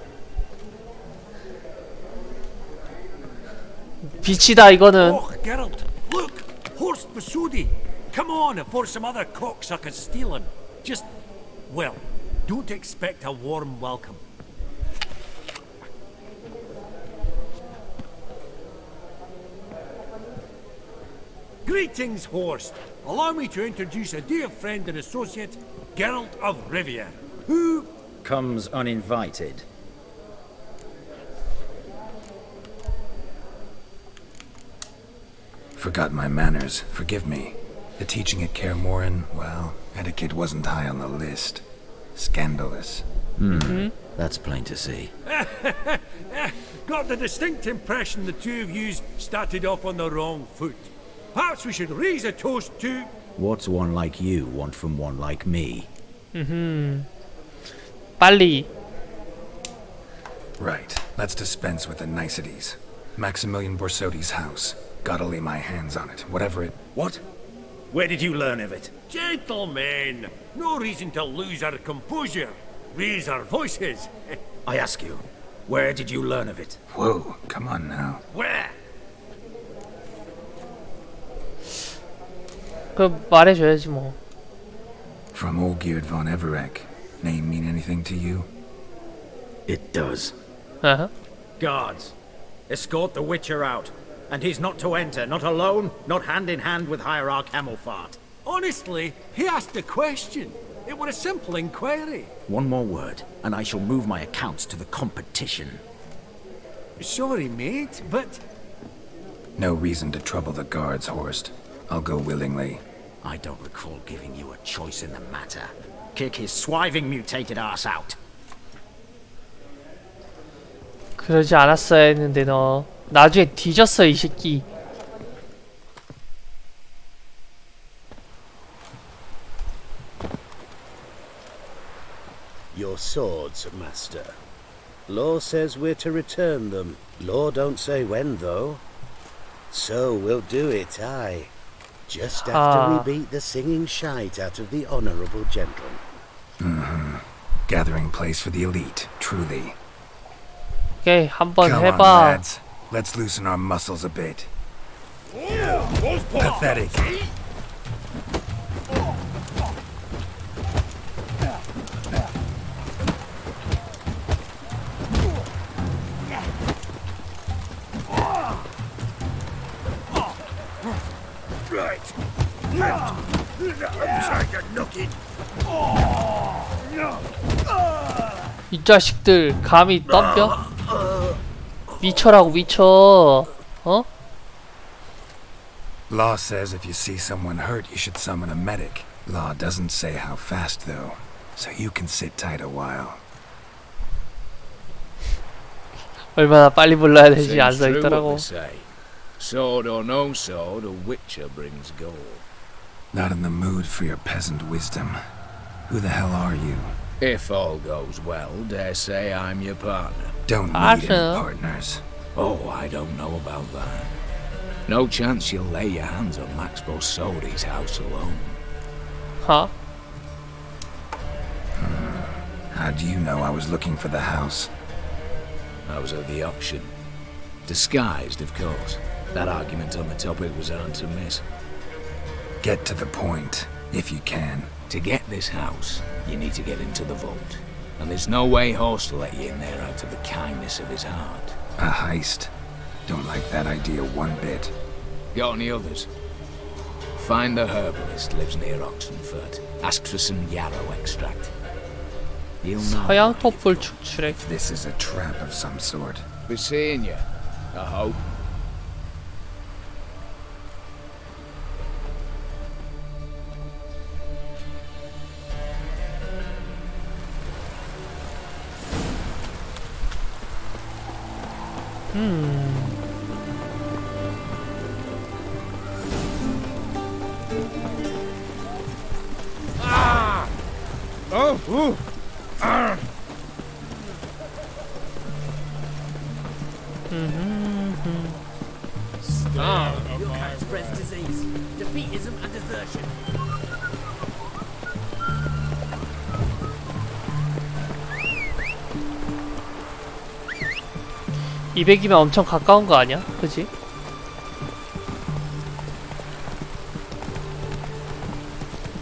[SPEAKER 1] 빛이다 이거는.
[SPEAKER 3] Oh, Geralt, look! Horst Basudi! Come on before some other cocksuckers steal him. Just, well, don't expect a warm welcome. Greetings, Horst. Allow me to introduce a dear friend and associate, Geralt of Rivia, who
[SPEAKER 14] comes uninvited.
[SPEAKER 2] Forgot my manners. Forgive me. The teaching at Kaer Morhen, well, etiquette wasn't high on the list. Scandalous.
[SPEAKER 14] That's plain to see.
[SPEAKER 3] got the distinct impression the two of you started off on the wrong foot. Perhaps we should raise a toast to...
[SPEAKER 14] What's one like you want from one like me?
[SPEAKER 1] 빨리.
[SPEAKER 2] Right. Let's dispense with the niceties. Maximilian Borsodi's house. Gotta lay my hands on it, whatever it...
[SPEAKER 14] What? Where did you learn of it?
[SPEAKER 3] Gentlemen, no reason to lose our composure. Raise our voices.
[SPEAKER 14] I ask you, where did you learn of it?
[SPEAKER 2] Whoa, come on now.
[SPEAKER 3] Where?
[SPEAKER 1] 그 말해줘야지 뭐.
[SPEAKER 2] From Olgierd von Everek. Name mean anything to you?
[SPEAKER 14] It does.
[SPEAKER 1] Uh-huh.
[SPEAKER 14] Guards, escort the Witcher out. And he's not to enter, not alone, not hand in hand with Hierarch Hamilfart.
[SPEAKER 3] Honestly, he asked a question. It was a simple inquiry.
[SPEAKER 14] One more word, and I shall move my accounts to the competition.
[SPEAKER 3] Sorry, mate, but...
[SPEAKER 2] No reason to trouble the guards, Horst. I'll go willingly.
[SPEAKER 14] I don't recall giving you a choice in the matter. Kick his swiving mutated ass out.
[SPEAKER 1] 그러지 않았어야 했는데 너 나중에 뒤졌어 이 새끼.
[SPEAKER 20] Your swords, master. Law says we're to return them. Law don't say when, though. So we'll do it, aye. Just after we beat the singing shite out of the honourable gentleman.
[SPEAKER 2] Mm-hmm. Gathering place for the elite, truly.
[SPEAKER 1] 오케이, 한번
[SPEAKER 2] Come
[SPEAKER 1] 해봐.
[SPEAKER 2] on, lads. Let's loosen our muscles a bit. Pathetic.
[SPEAKER 3] Right.
[SPEAKER 1] 이 자식들 감히 덤벼? 미쳐라고 미쳐. 어?
[SPEAKER 2] Law says if you see someone hurt, you should summon a medic. Law doesn't say how fast, though, so you can sit tight a while.
[SPEAKER 1] 얼마나 빨리 불러야 되지 안
[SPEAKER 7] Seems
[SPEAKER 1] 써
[SPEAKER 7] true what
[SPEAKER 1] 있더라고.
[SPEAKER 7] they say. Sword or no sword, a witcher brings gold.
[SPEAKER 2] Not in the mood for your peasant wisdom. Who the hell are you?
[SPEAKER 7] If all goes well, dare say I'm your partner.
[SPEAKER 2] Don't need any partners.
[SPEAKER 7] Oh, I don't know about that. No chance you'll lay your hands on Max Bossodi's house alone.
[SPEAKER 1] Huh?
[SPEAKER 2] How do you know I was looking for the house?
[SPEAKER 7] I was at the auction. Disguised, of course. That argument on the topic was hard to miss.
[SPEAKER 2] Get to the point, if you can.
[SPEAKER 7] To get this house, you need to get into the vault. And there's no way Horst will let you in there out of the kindness of his heart.
[SPEAKER 2] A heist. Don't like that idea one bit.
[SPEAKER 7] Got any others? Find the herbalist, lives near Oxenfurt. Ask for some yarrow extract. You'll know
[SPEAKER 1] 서양 톱불 축출액.
[SPEAKER 2] if this is a trap of some sort.
[SPEAKER 7] Be seeing you, I hope.
[SPEAKER 14] Oh, ooh.
[SPEAKER 12] Your cat spreads disease, defeatism and desertion.
[SPEAKER 1] 200이면 엄청 가까운 거 아니야? 그지?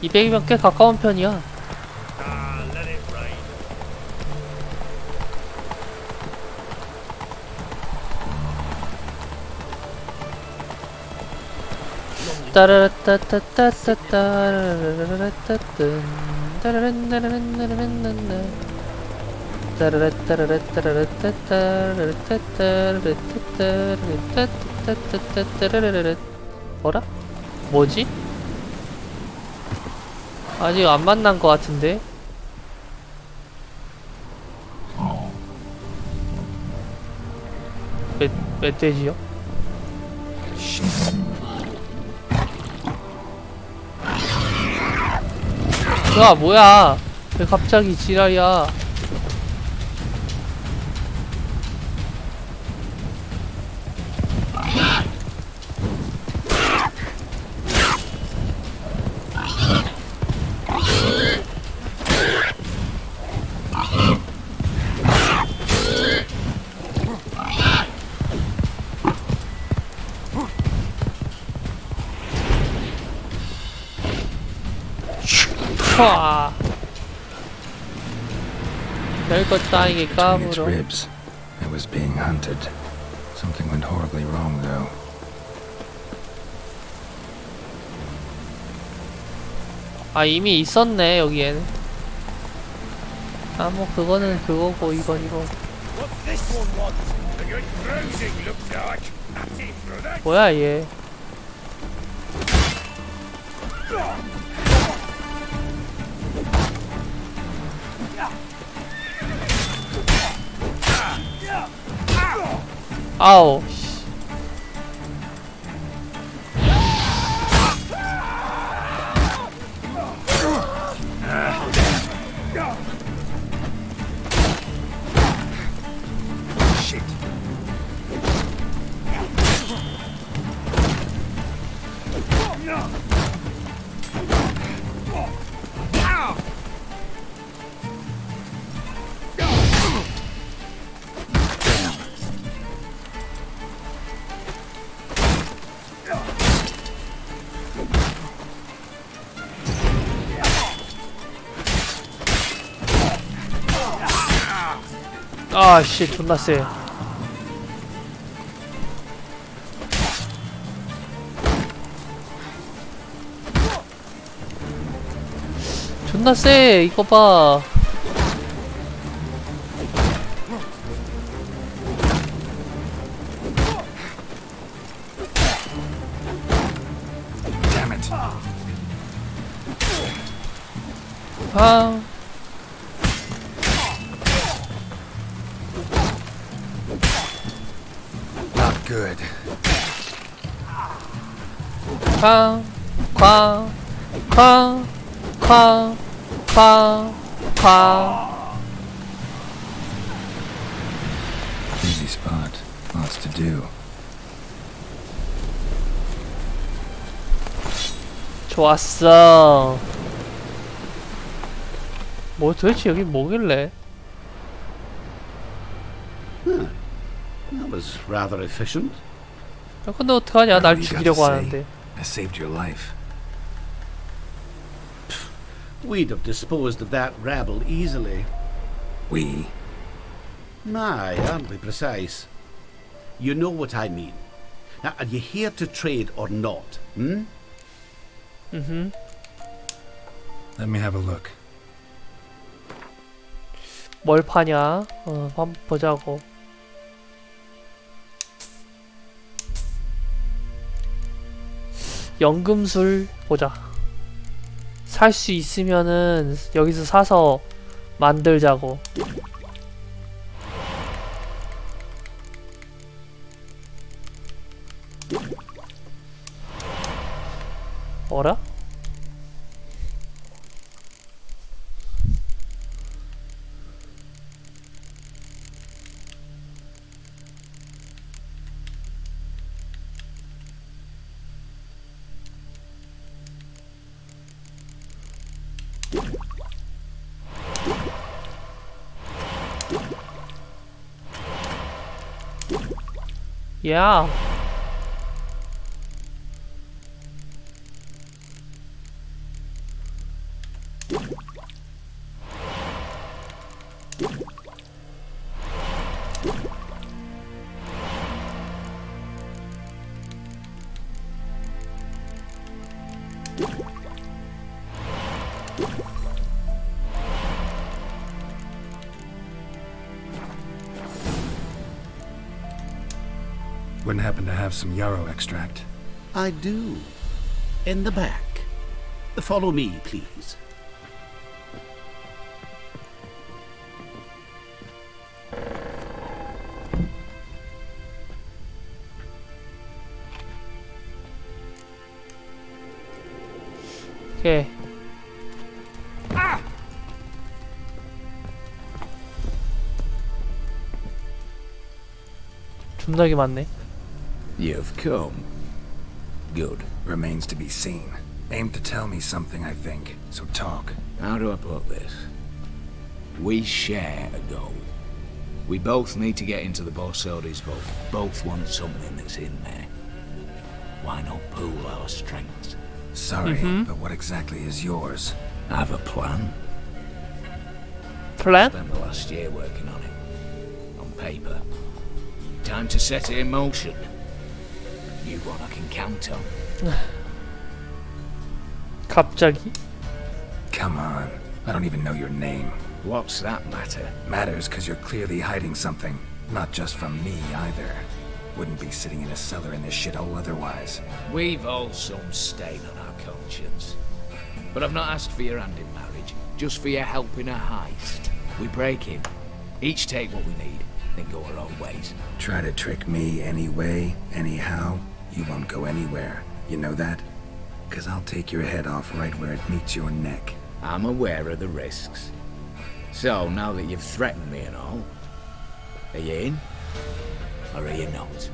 [SPEAKER 1] (200이면) 꽤 가까운 편이야. 뭐라? 뭐지? 아직 안 만난 것 같은데? 멧돼지요? 야 뭐야 왜 갑자기 지랄이야. 와 별것 아니게 까불어.
[SPEAKER 2] ribs. It was being hunted. Something went horribly wrong, though.
[SPEAKER 1] 아 이미 있었네 여기에는. 아 뭐 그거는 그거고 이건 이거. 뭐야 얘. 아우 씨. 아씨 존나 쎄. 존나 쎄 이거 봐. 쾅.
[SPEAKER 2] Not good.
[SPEAKER 1] 쾅. 쾅. 쾅. 쾅. 쾅. 쾅.
[SPEAKER 2] Easy spot. Lots to do.
[SPEAKER 1] 좋았어. 뭐 도대체 여기 뭐길래?
[SPEAKER 5] That was rather efficient.
[SPEAKER 1] 야, 근데 어떡하냐? 날
[SPEAKER 2] You got to
[SPEAKER 1] 죽이려고
[SPEAKER 2] say,
[SPEAKER 1] 하는데.
[SPEAKER 2] I saved your life.
[SPEAKER 5] We'd have disposed of that rabble easily.
[SPEAKER 2] We?
[SPEAKER 5] Aye, aren't we precise? You know what I mean. Now, are you here to trade or not? Hmm?
[SPEAKER 1] Mm-hmm.
[SPEAKER 2] Let me have a look.
[SPEAKER 1] 뭘 파냐? 한번 보자고. 연금술 보자. 살 수 있으면은 여기서 사서 만들자고. 어라? 야.
[SPEAKER 2] Wouldn't happen to have some yarrow extract.
[SPEAKER 5] I do. In the back. Follow me, please.
[SPEAKER 1] 오케이. 존나게 많네.
[SPEAKER 2] You've come. Good. Remains to be seen. Aim to tell me something, I think. So talk.
[SPEAKER 12] How do I put this? We share a goal. We both need to get into the Borsodi's vault. Both want something that's in there. Why not pool our strengths?
[SPEAKER 2] Sorry, but what exactly is yours?
[SPEAKER 12] I have a plan.
[SPEAKER 1] Plan?
[SPEAKER 12] Spent the last year working on it. On paper. Time to set it in motion. You one I can count on.
[SPEAKER 1] 갑자기?
[SPEAKER 2] Come on. I don't even know your name.
[SPEAKER 12] What's that matter?
[SPEAKER 2] Matters because you're clearly hiding something. Not just from me, either. Wouldn't be sitting in a cellar in this shithole otherwise.
[SPEAKER 12] We've all some stain on our conscience. But I've not asked for your hand in marriage, just for your help in a heist. We break in, each take what we need, then go our own ways.
[SPEAKER 2] Try to trick me anyway, anyhow, you won't go anywhere. You know that? Because I'll take your head off right where it meets your neck.
[SPEAKER 12] I'm aware of the risks. So, now that you've threatened me and all, are you in? Or are you not?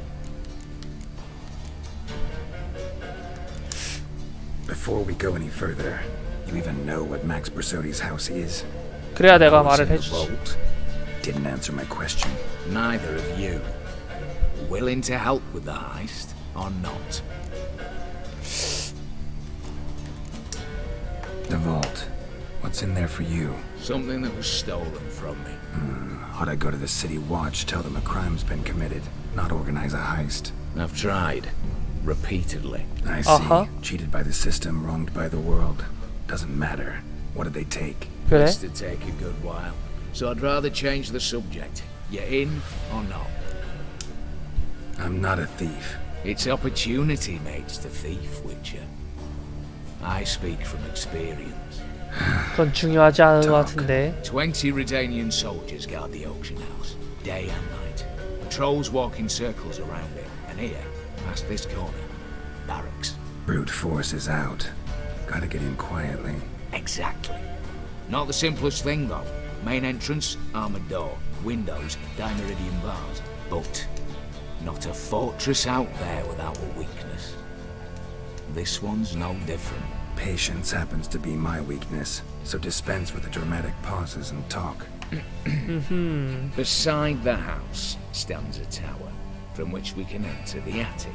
[SPEAKER 2] Before we go any further, you even know what Max Bersodi's house is?
[SPEAKER 1] 그래야 내가
[SPEAKER 2] I was
[SPEAKER 1] 말을
[SPEAKER 2] in the
[SPEAKER 1] 해주지.
[SPEAKER 2] vault. Didn't answer my question.
[SPEAKER 12] Neither of you. Willing to help with the heist, or not?
[SPEAKER 2] The vault. What's in there for you?
[SPEAKER 12] Something that was stolen from me.
[SPEAKER 2] Ought I go to the city watch, tell them a crime's been committed, not organize a heist?
[SPEAKER 12] I've tried. Repeatedly.
[SPEAKER 2] I see. Cheated by the system, wronged by the world. Doesn't matter. What did they take?
[SPEAKER 1] 그래?
[SPEAKER 12] This to take a good while. So I'd rather change the subject. You in or not?
[SPEAKER 2] I'm not a thief.
[SPEAKER 12] It's opportunity makes the thief, Witcher. I speak from experience.
[SPEAKER 1] 그건 중요하지 않은 것 같은데.
[SPEAKER 12] 20 Redanian soldiers guard the auction house, day and night. Patrols walk in circles around it, and here, past this corner, barracks.
[SPEAKER 2] Brute force is out. Gotta get in quietly.
[SPEAKER 12] Exactly. Not the simplest thing, though. Main entrance, armored door. Windows, dimeridian bars. But not a fortress out there without a weakness. This one's no different.
[SPEAKER 2] Patience happens to be my weakness, so dispense with the dramatic pauses and talk.
[SPEAKER 12] Beside the house stands a tower, from which we can enter the attic.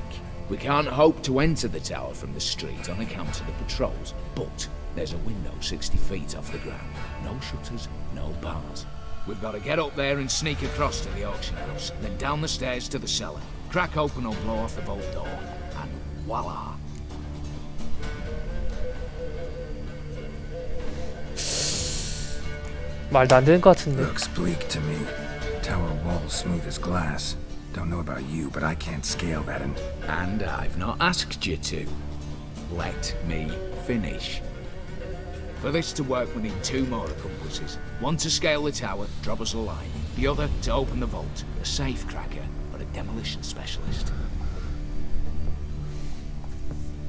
[SPEAKER 12] We can't hope to enter the tower from the street on account of the patrols, but there's a window 60 feet off the ground. No shutters, no bars. We've got to get up there and sneak across to the auction house, then down the stairs to the cellar, crack open or blow off the vault door, and voila!
[SPEAKER 1] 말도 안 되는 것 같은데.
[SPEAKER 2] Looks bleak to me. Tower wall smooth as glass. Don't know about you, but I can't scale that
[SPEAKER 12] And I've not asked you to. Let me finish. For this to work, we need 2 more accomplices. One to scale the tower, drop us a line. The other to open the vault, a safe cracker or a demolition specialist.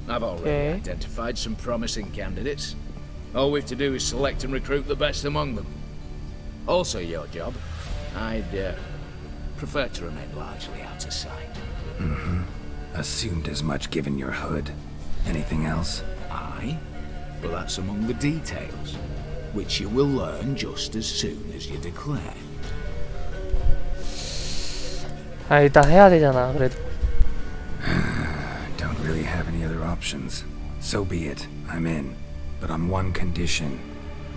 [SPEAKER 12] I've already identified some promising candidates. All we've to do is select and recruit the best among them. Also your job. I'd prefer to remain largely out of sight.
[SPEAKER 2] Assumed as much given your hood. Anything else?
[SPEAKER 12] Aye, but that's among the details, which you will learn just as soon as you declare.
[SPEAKER 1] 아, 일단 해야 되잖아. 그래도.
[SPEAKER 2] Don't really have any other options. So be it. I'm in. But on one condition.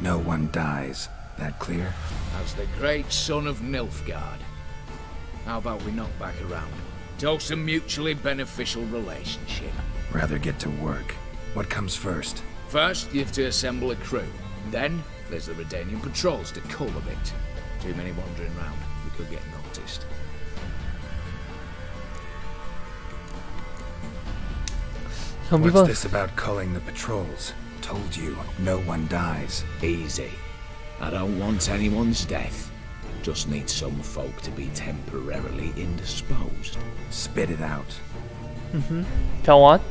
[SPEAKER 2] No one dies. That clear?
[SPEAKER 12] As the great son of Nilfgaard. How about we knock back around? Toast a mutually beneficial relationship.
[SPEAKER 2] Rather get to work. What comes first?
[SPEAKER 12] First, you have to assemble a crew. Then, there's the Redanian patrols to cull a bit. Too many wandering round. We could get noticed.
[SPEAKER 2] What's this about culling the patrols? Told you, no one dies.
[SPEAKER 12] Easy. I don't want anyone's death. Just need some folk to be temporarily indisposed.
[SPEAKER 2] Spit it out.
[SPEAKER 1] 병원?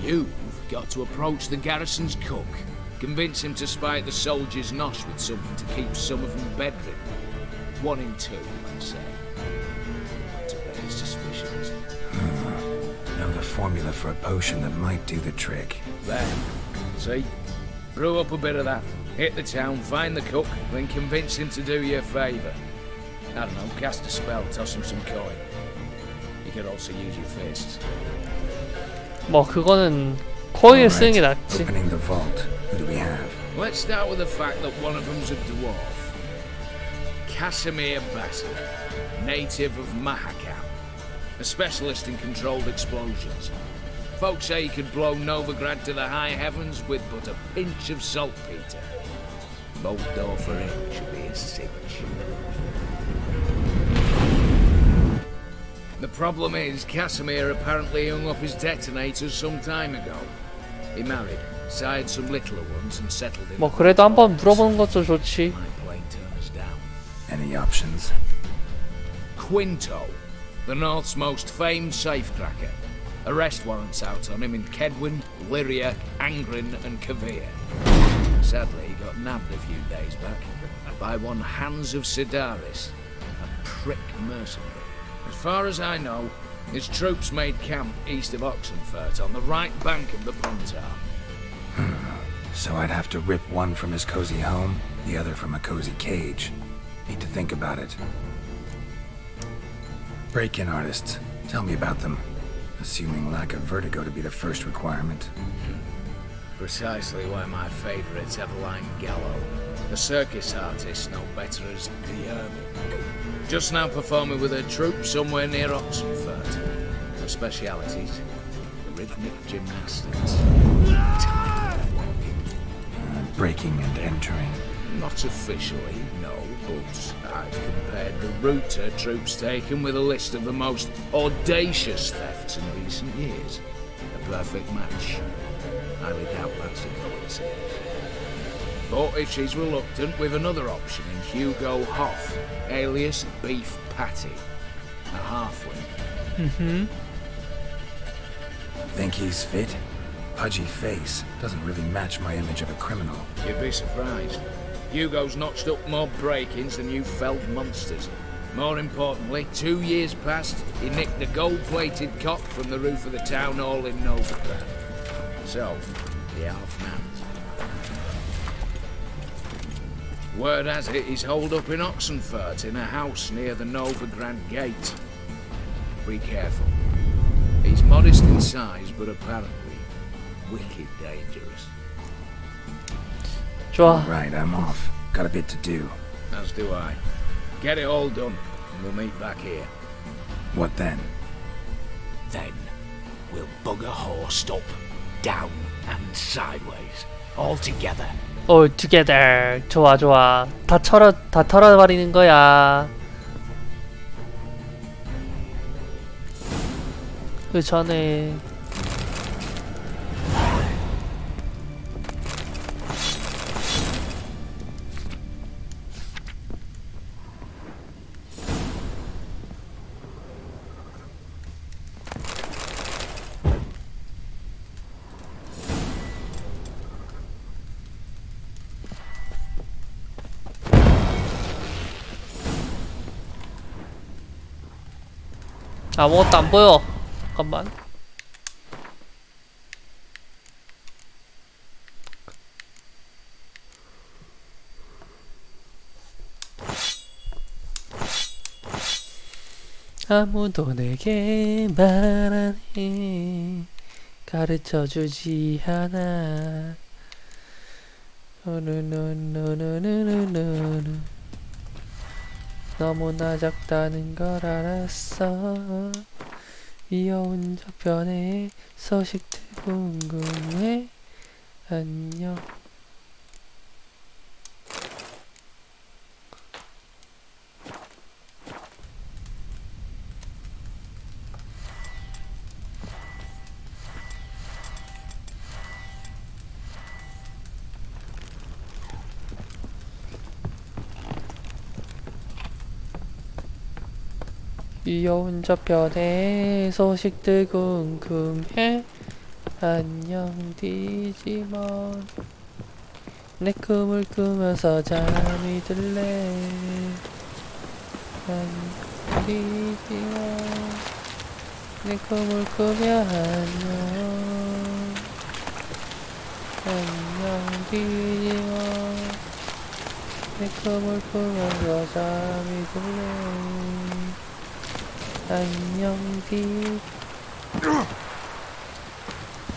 [SPEAKER 12] You've got to approach the garrison's cook. Convince him to spy the soldiers' nosh with something to keep some of them bedridden. 1 in 2, let's say. To raise suspicions.
[SPEAKER 2] Know the formula for a potion that might do the trick.
[SPEAKER 12] There. See? Brew up a bit of that. Hit the town, find the cook, then convince him to do you a favour. I don't know, cast a spell, toss him some coin. You could also use your fists.
[SPEAKER 1] 뭐 그거는 코인을 쓰는 게 낫지.
[SPEAKER 2] Opening the vault. Who do we have?
[SPEAKER 12] Let's start with the fact that one of them's a dwarf. Casimir Bassett, native of Mahakam, a specialist in controlled explosions. Folks say he could blow Novigrad to the high heavens with but a pinch of saltpeter. Bolt door for him should be a cinch. The problem is, Casimir apparently hung up his detonators some time ago. He married, sired some littler ones, and settled in.
[SPEAKER 1] 뭐 그래도 한번 물어보는 것도 좋지.
[SPEAKER 12] My plane turners down.
[SPEAKER 2] Any options?
[SPEAKER 12] Quinto, the North's most famed safecracker. Arrest warrants out on him in Kedwin, Lyria, Angrin, and Kavir. Sadly, he got nabbed a few days back by one Hans of Sidaris, a prick mercenary. As far as I know, his troops made camp east of Oxenfurt on the right bank of the Pontar.
[SPEAKER 2] So I'd have to rip one from his cozy home, the other from a cozy cage. Need to think about it. Break-in artists. Tell me about them. Assuming lack of vertigo to be the first requirement.
[SPEAKER 12] Precisely why my favourite's Eveline Gallo, a circus artist no better as the Ermine. Just now performing with her troupe somewhere near Oxenfurt. Her specialities, rhythmic gymnastics.
[SPEAKER 2] Breaking and entering.
[SPEAKER 12] Not officially, no, but I've compared the route her troops taken with a list of the most audacious thefts in recent years. A perfect match. Highly doubt that's a policy. But if she's reluctant, we've another option in Hugo Hoff, alias Beef Patty, a halfling.
[SPEAKER 2] Think he's fit? Pudgy face doesn't really match my image of a criminal.
[SPEAKER 12] You'd be surprised. Hugo's notched up more break-ins than you felled monsters. More importantly, 2 years past, he nicked the gold-plated cock from the roof of the town hall in Novigrad. So, the half-man. Word has it he's holed up in Oxenfurt in a house near the Novigrad gate. Be careful. He's modest in size, but apparently wicked dangerous.
[SPEAKER 1] 좋아.
[SPEAKER 2] Right, I'm off. Got a bit to do.
[SPEAKER 12] As do I. Get it all done, and we'll meet back here.
[SPEAKER 2] What then?
[SPEAKER 9] Then we'll bugger horsed up, down and sideways, all together.
[SPEAKER 1] All together. 좋아 좋아. 다 털어버리는 거야. 그 전에 아무것도 안 보여. 잠깐만. 아무도 내게 말 안 해. 가르쳐주지 않아. 너무나 작다는 걸 알았어. 귀여운 저편의 소식들 궁금해. 안녕. 귀여운 저편의 소식들 궁금해. 안녕 디지몬. 내 꿈을 꾸면서 잠이 들래. 안녕 디지몬. 내 꿈을 꾸며 안녕. 안녕 디지몬. 내 꿈을 꾸면서 잠이 들래. 안녕 디.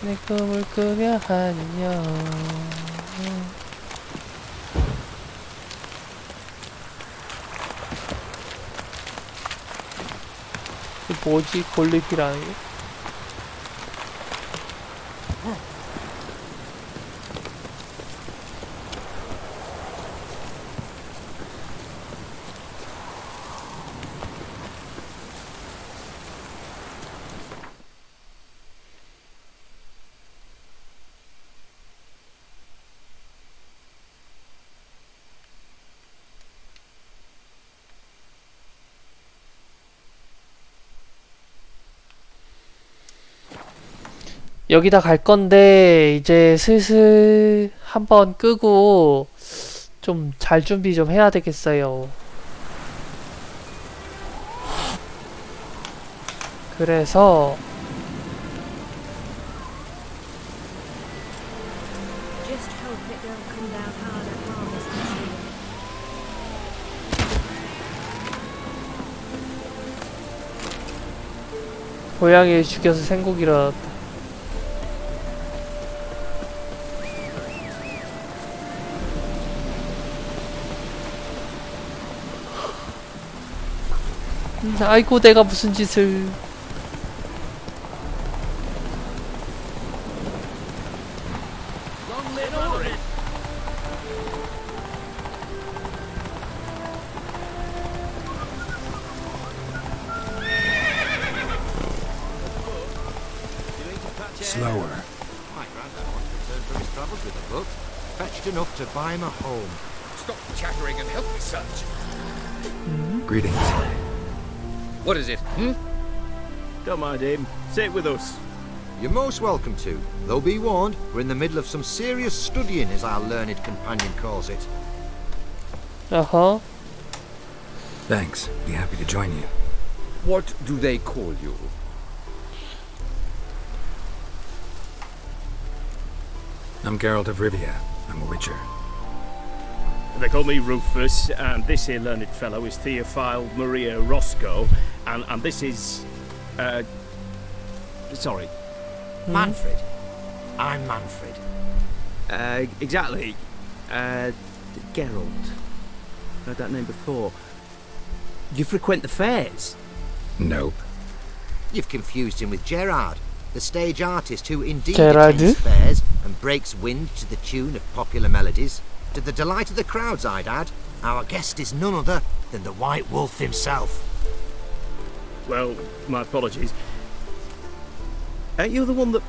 [SPEAKER 1] 내 꿈을 꾸며 안녕. 이게 뭐지? 골리피라는 게? 여기다 갈 건데 이제 슬슬 한번 끄고 좀 잘 준비 좀 해야 되겠어요. 그래서
[SPEAKER 16] Just hope it don't come down hard at harvest this year.
[SPEAKER 1] 고양이를 죽여서 생고기를 얻었다. 아이고 내가 무슨 짓을.
[SPEAKER 2] Slower.
[SPEAKER 13] My granddad once returned from his travels with a book.
[SPEAKER 10] fetched enough to buy him a home.
[SPEAKER 7] Stop chattering and help me search.
[SPEAKER 2] Greetings.
[SPEAKER 14] What is it, Don't mind him. Sit with us.
[SPEAKER 10] You're most welcome to. Though be warned, we're in the middle of some serious studying, as our learned companion calls it.
[SPEAKER 1] Uh-huh.
[SPEAKER 2] Thanks. Be happy to join you.
[SPEAKER 7] What do they call you?
[SPEAKER 2] I'm Geralt of Rivia. I'm a witcher.
[SPEAKER 19] They call me Rufus, and this here learned fellow is Theophile Maria Roscoe, and this is... sorry.
[SPEAKER 10] Manfred. I'm Manfred.
[SPEAKER 19] Exactly. Geralt. Heard that name before. You frequent the fairs?
[SPEAKER 2] Nope.
[SPEAKER 10] You've confused him with Gerard, the stage artist who indeed
[SPEAKER 1] Gerard?
[SPEAKER 10] attends fairs and breaks wind to the tune of popular melodies. To the delight of the crowds, I'd add. Our guest is none other than the White Wolf himself.
[SPEAKER 19] Well, my apologies. Aren't you the one that...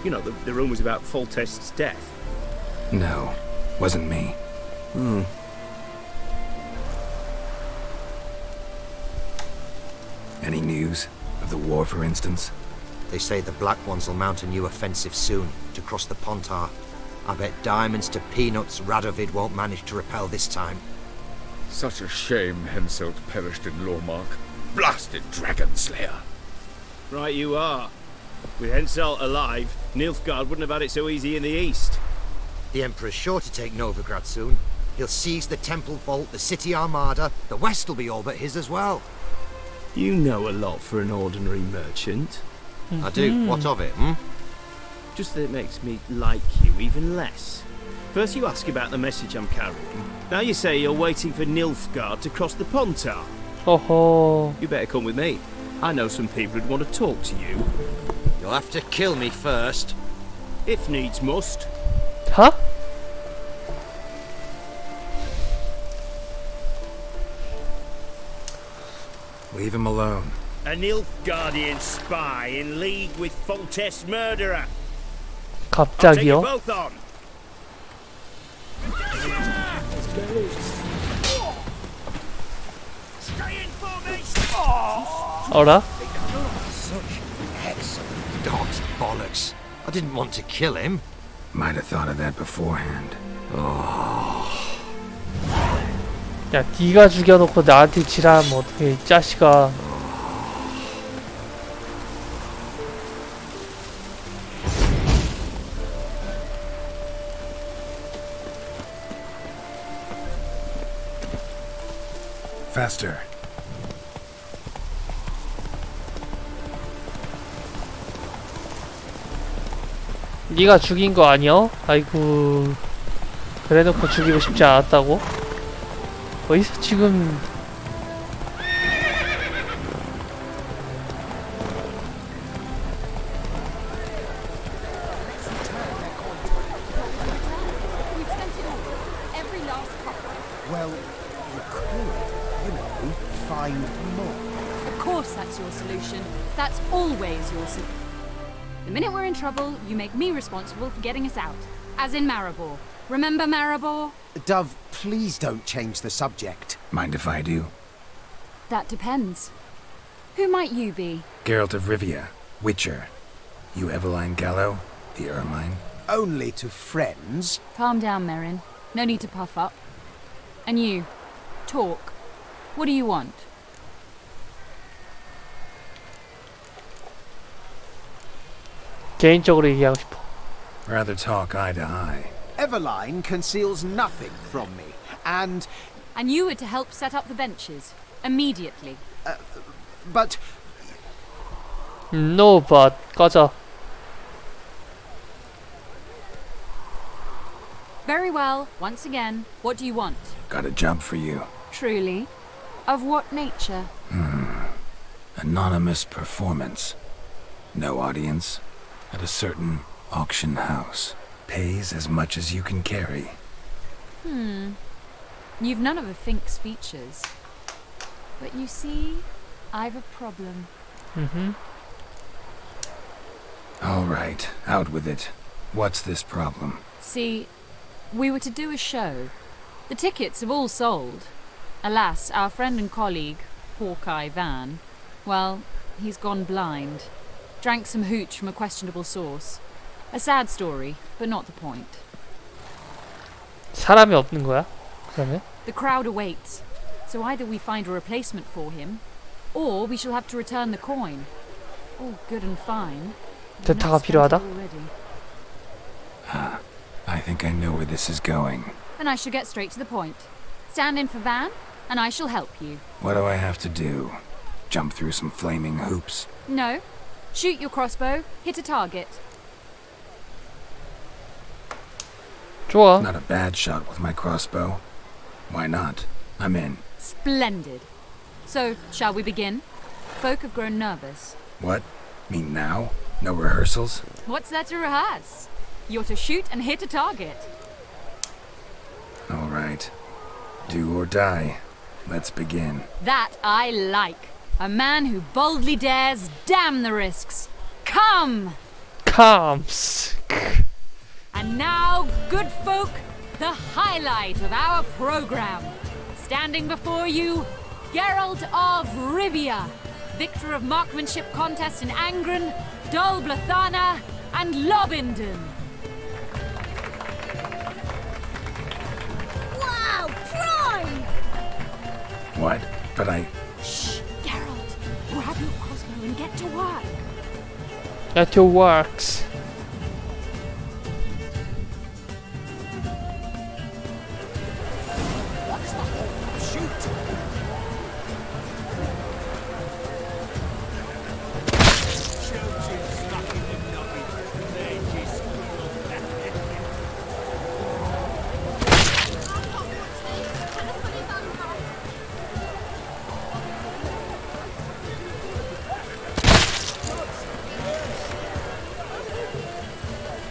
[SPEAKER 19] You know, the rumours about Foltest's death?
[SPEAKER 2] No, wasn't me. Any news? Of the war, for instance?
[SPEAKER 10] They say the Black Ones will mount a new offensive soon to cross the Pontar. I bet diamonds to peanuts Radovid won't manage to repel this time.
[SPEAKER 7] Such a shame Henselt perished in Lormark. Blasted dragon slayer.
[SPEAKER 19] Right you are. With Henselt alive, Nilfgaard wouldn't have had it so easy in the east.
[SPEAKER 10] The Emperor's sure to take Novigrad soon. He'll seize the Temple Vault, the City Armada. The West will be all but his as well.
[SPEAKER 19] You know a lot for an ordinary merchant.
[SPEAKER 10] I do. What of it,
[SPEAKER 19] Just that it makes me like you even less. First you ask about the message I'm carrying. Now you say you're waiting for Nilfgaard to cross the Pontar.
[SPEAKER 1] Oh.
[SPEAKER 19] You better come with me. I know some people who'd want to talk to you.
[SPEAKER 10] You'll have to kill me first.
[SPEAKER 19] If needs must.
[SPEAKER 1] Huh?
[SPEAKER 2] Leave him alone.
[SPEAKER 19] A Nilfgaardian spy in league with Foltest's murderer. I'll take you
[SPEAKER 1] 갑자기요?
[SPEAKER 19] both on. Stay in formation.
[SPEAKER 1] 어라?
[SPEAKER 10] Such excellent dog's bollocks. I didn't want to kill him.
[SPEAKER 2] Might have thought of that beforehand.
[SPEAKER 1] 야, 네가 죽여놓고 나한테 지랄하면 어떡해, 이 자식아.
[SPEAKER 2] Faster.
[SPEAKER 1] 네가 죽인 거 아니야? 아이고. 그래놓고 죽이고 싶지 않았다고? 어디서 지금
[SPEAKER 10] Well, you could, find more.
[SPEAKER 21] Of course that's your solution. That's always your solution. The minute we're in trouble, you make me responsible for getting us out. As in Maribor. Remember Maribor?
[SPEAKER 10] Dove, please don't change the subject.
[SPEAKER 2] Mind if I do?
[SPEAKER 21] That depends. Who might you be?
[SPEAKER 2] Geralt of Rivia, Witcher. You Eveline Gallo, the Ermine?
[SPEAKER 10] Only to friends.
[SPEAKER 21] Calm down, Merrin. No need to puff up. And you, talk. What do you want?
[SPEAKER 1] 개인적으로 얘기하고 싶어.
[SPEAKER 2] Rather talk eye to eye.
[SPEAKER 10] Eveline conceals nothing from me, and...
[SPEAKER 21] And you were to help set up the benches. Immediately.
[SPEAKER 10] But...
[SPEAKER 1] No, but 꺼져.
[SPEAKER 21] Very well. Once again, what do you want?
[SPEAKER 2] Got a job for you.
[SPEAKER 21] Truly? Of what nature?
[SPEAKER 2] Anonymous performance. No audience. At a certain auction house. Pays as much as you can carry.
[SPEAKER 21] You've none of a Fink's features. But you see, I've a problem.
[SPEAKER 2] All right, out with it. What's this problem?
[SPEAKER 21] See, We were to do a show. The tickets have all sold. Alas, our friend and colleague, Hawkeye Van, well, he's gone blind. Drank some hooch from a questionable source. A sad story, but not the point.
[SPEAKER 1] 사람이 없는 거야? 그러면?
[SPEAKER 21] The crowd awaits, so either we find a replacement for him, or we shall have to return the coin. All good and fine.
[SPEAKER 1] 대타가 필요하다?
[SPEAKER 2] I think I know where this is going.
[SPEAKER 21] And I shall get straight to the point. Stand in for Van, and I shall help you.
[SPEAKER 2] What do I have to do? Jump through some flaming hoops?
[SPEAKER 21] No. Shoot your crossbow, hit a target.
[SPEAKER 1] 좋아.
[SPEAKER 2] Not a bad shot with my crossbow. Why not? I'm in.
[SPEAKER 21] Splendid. So, shall we begin? Folk have grown nervous.
[SPEAKER 2] What? Me now? No rehearsals?
[SPEAKER 21] What's there to rehearse? You're to shoot and hit a target.
[SPEAKER 2] All right. Do or die. Let's begin.
[SPEAKER 21] That I like. A man who boldly dares, damn the risks. Come!
[SPEAKER 1] Comes.
[SPEAKER 21] And now, good folk, the highlight of our program. Standing before you, Geralt of Rivia, victor of marksmanship contests in Angren, Dol Blathana, and Lobindon.
[SPEAKER 4] Wow, prime!
[SPEAKER 2] What? But I...
[SPEAKER 21] Shh, Geralt, grab your crossbow and get to work.
[SPEAKER 1] Get your works.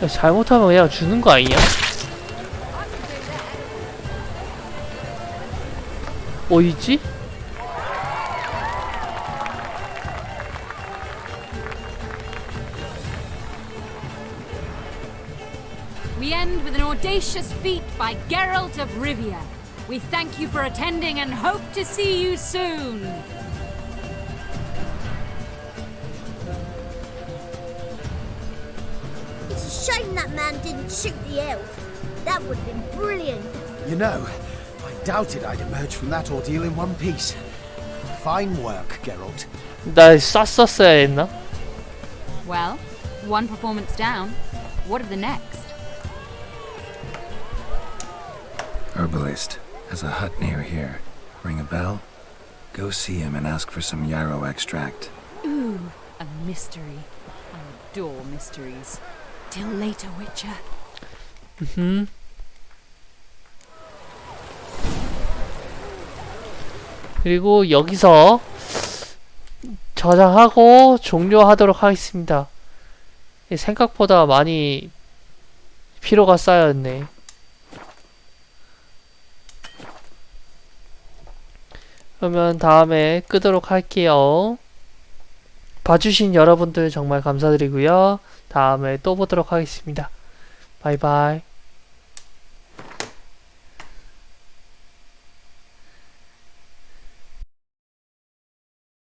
[SPEAKER 1] 야, 잘못하면 그냥 주는 거 아니냐? 어디지?
[SPEAKER 21] We end with an audacious feat by Geralt of Rivia. We thank you for attending and hope to see you soon.
[SPEAKER 4] It's a shame that man didn't shoot the elf. That would have been brilliant.
[SPEAKER 8] You know, I doubted I'd emerge from that ordeal in one piece. Fine work, Geralt.
[SPEAKER 1] 날 쐈었어야 했나?
[SPEAKER 21] Well, one performance down. What of the next?
[SPEAKER 2] Herbalist has a hut near here. Ring a bell? Go see him and ask for some yarrow extract.
[SPEAKER 21] Ooh, a mystery. I adore mysteries. Till later, Witcher.
[SPEAKER 1] 그리고 여기서 저장하고 종료하도록 하겠습니다. 생각보다 많이 피로가 쌓였네. 그러면 다음에 끄도록 할게요. 봐주신 여러분들 정말 감사드리고요. 다음에 또 보도록 하겠습니다. 바이바이.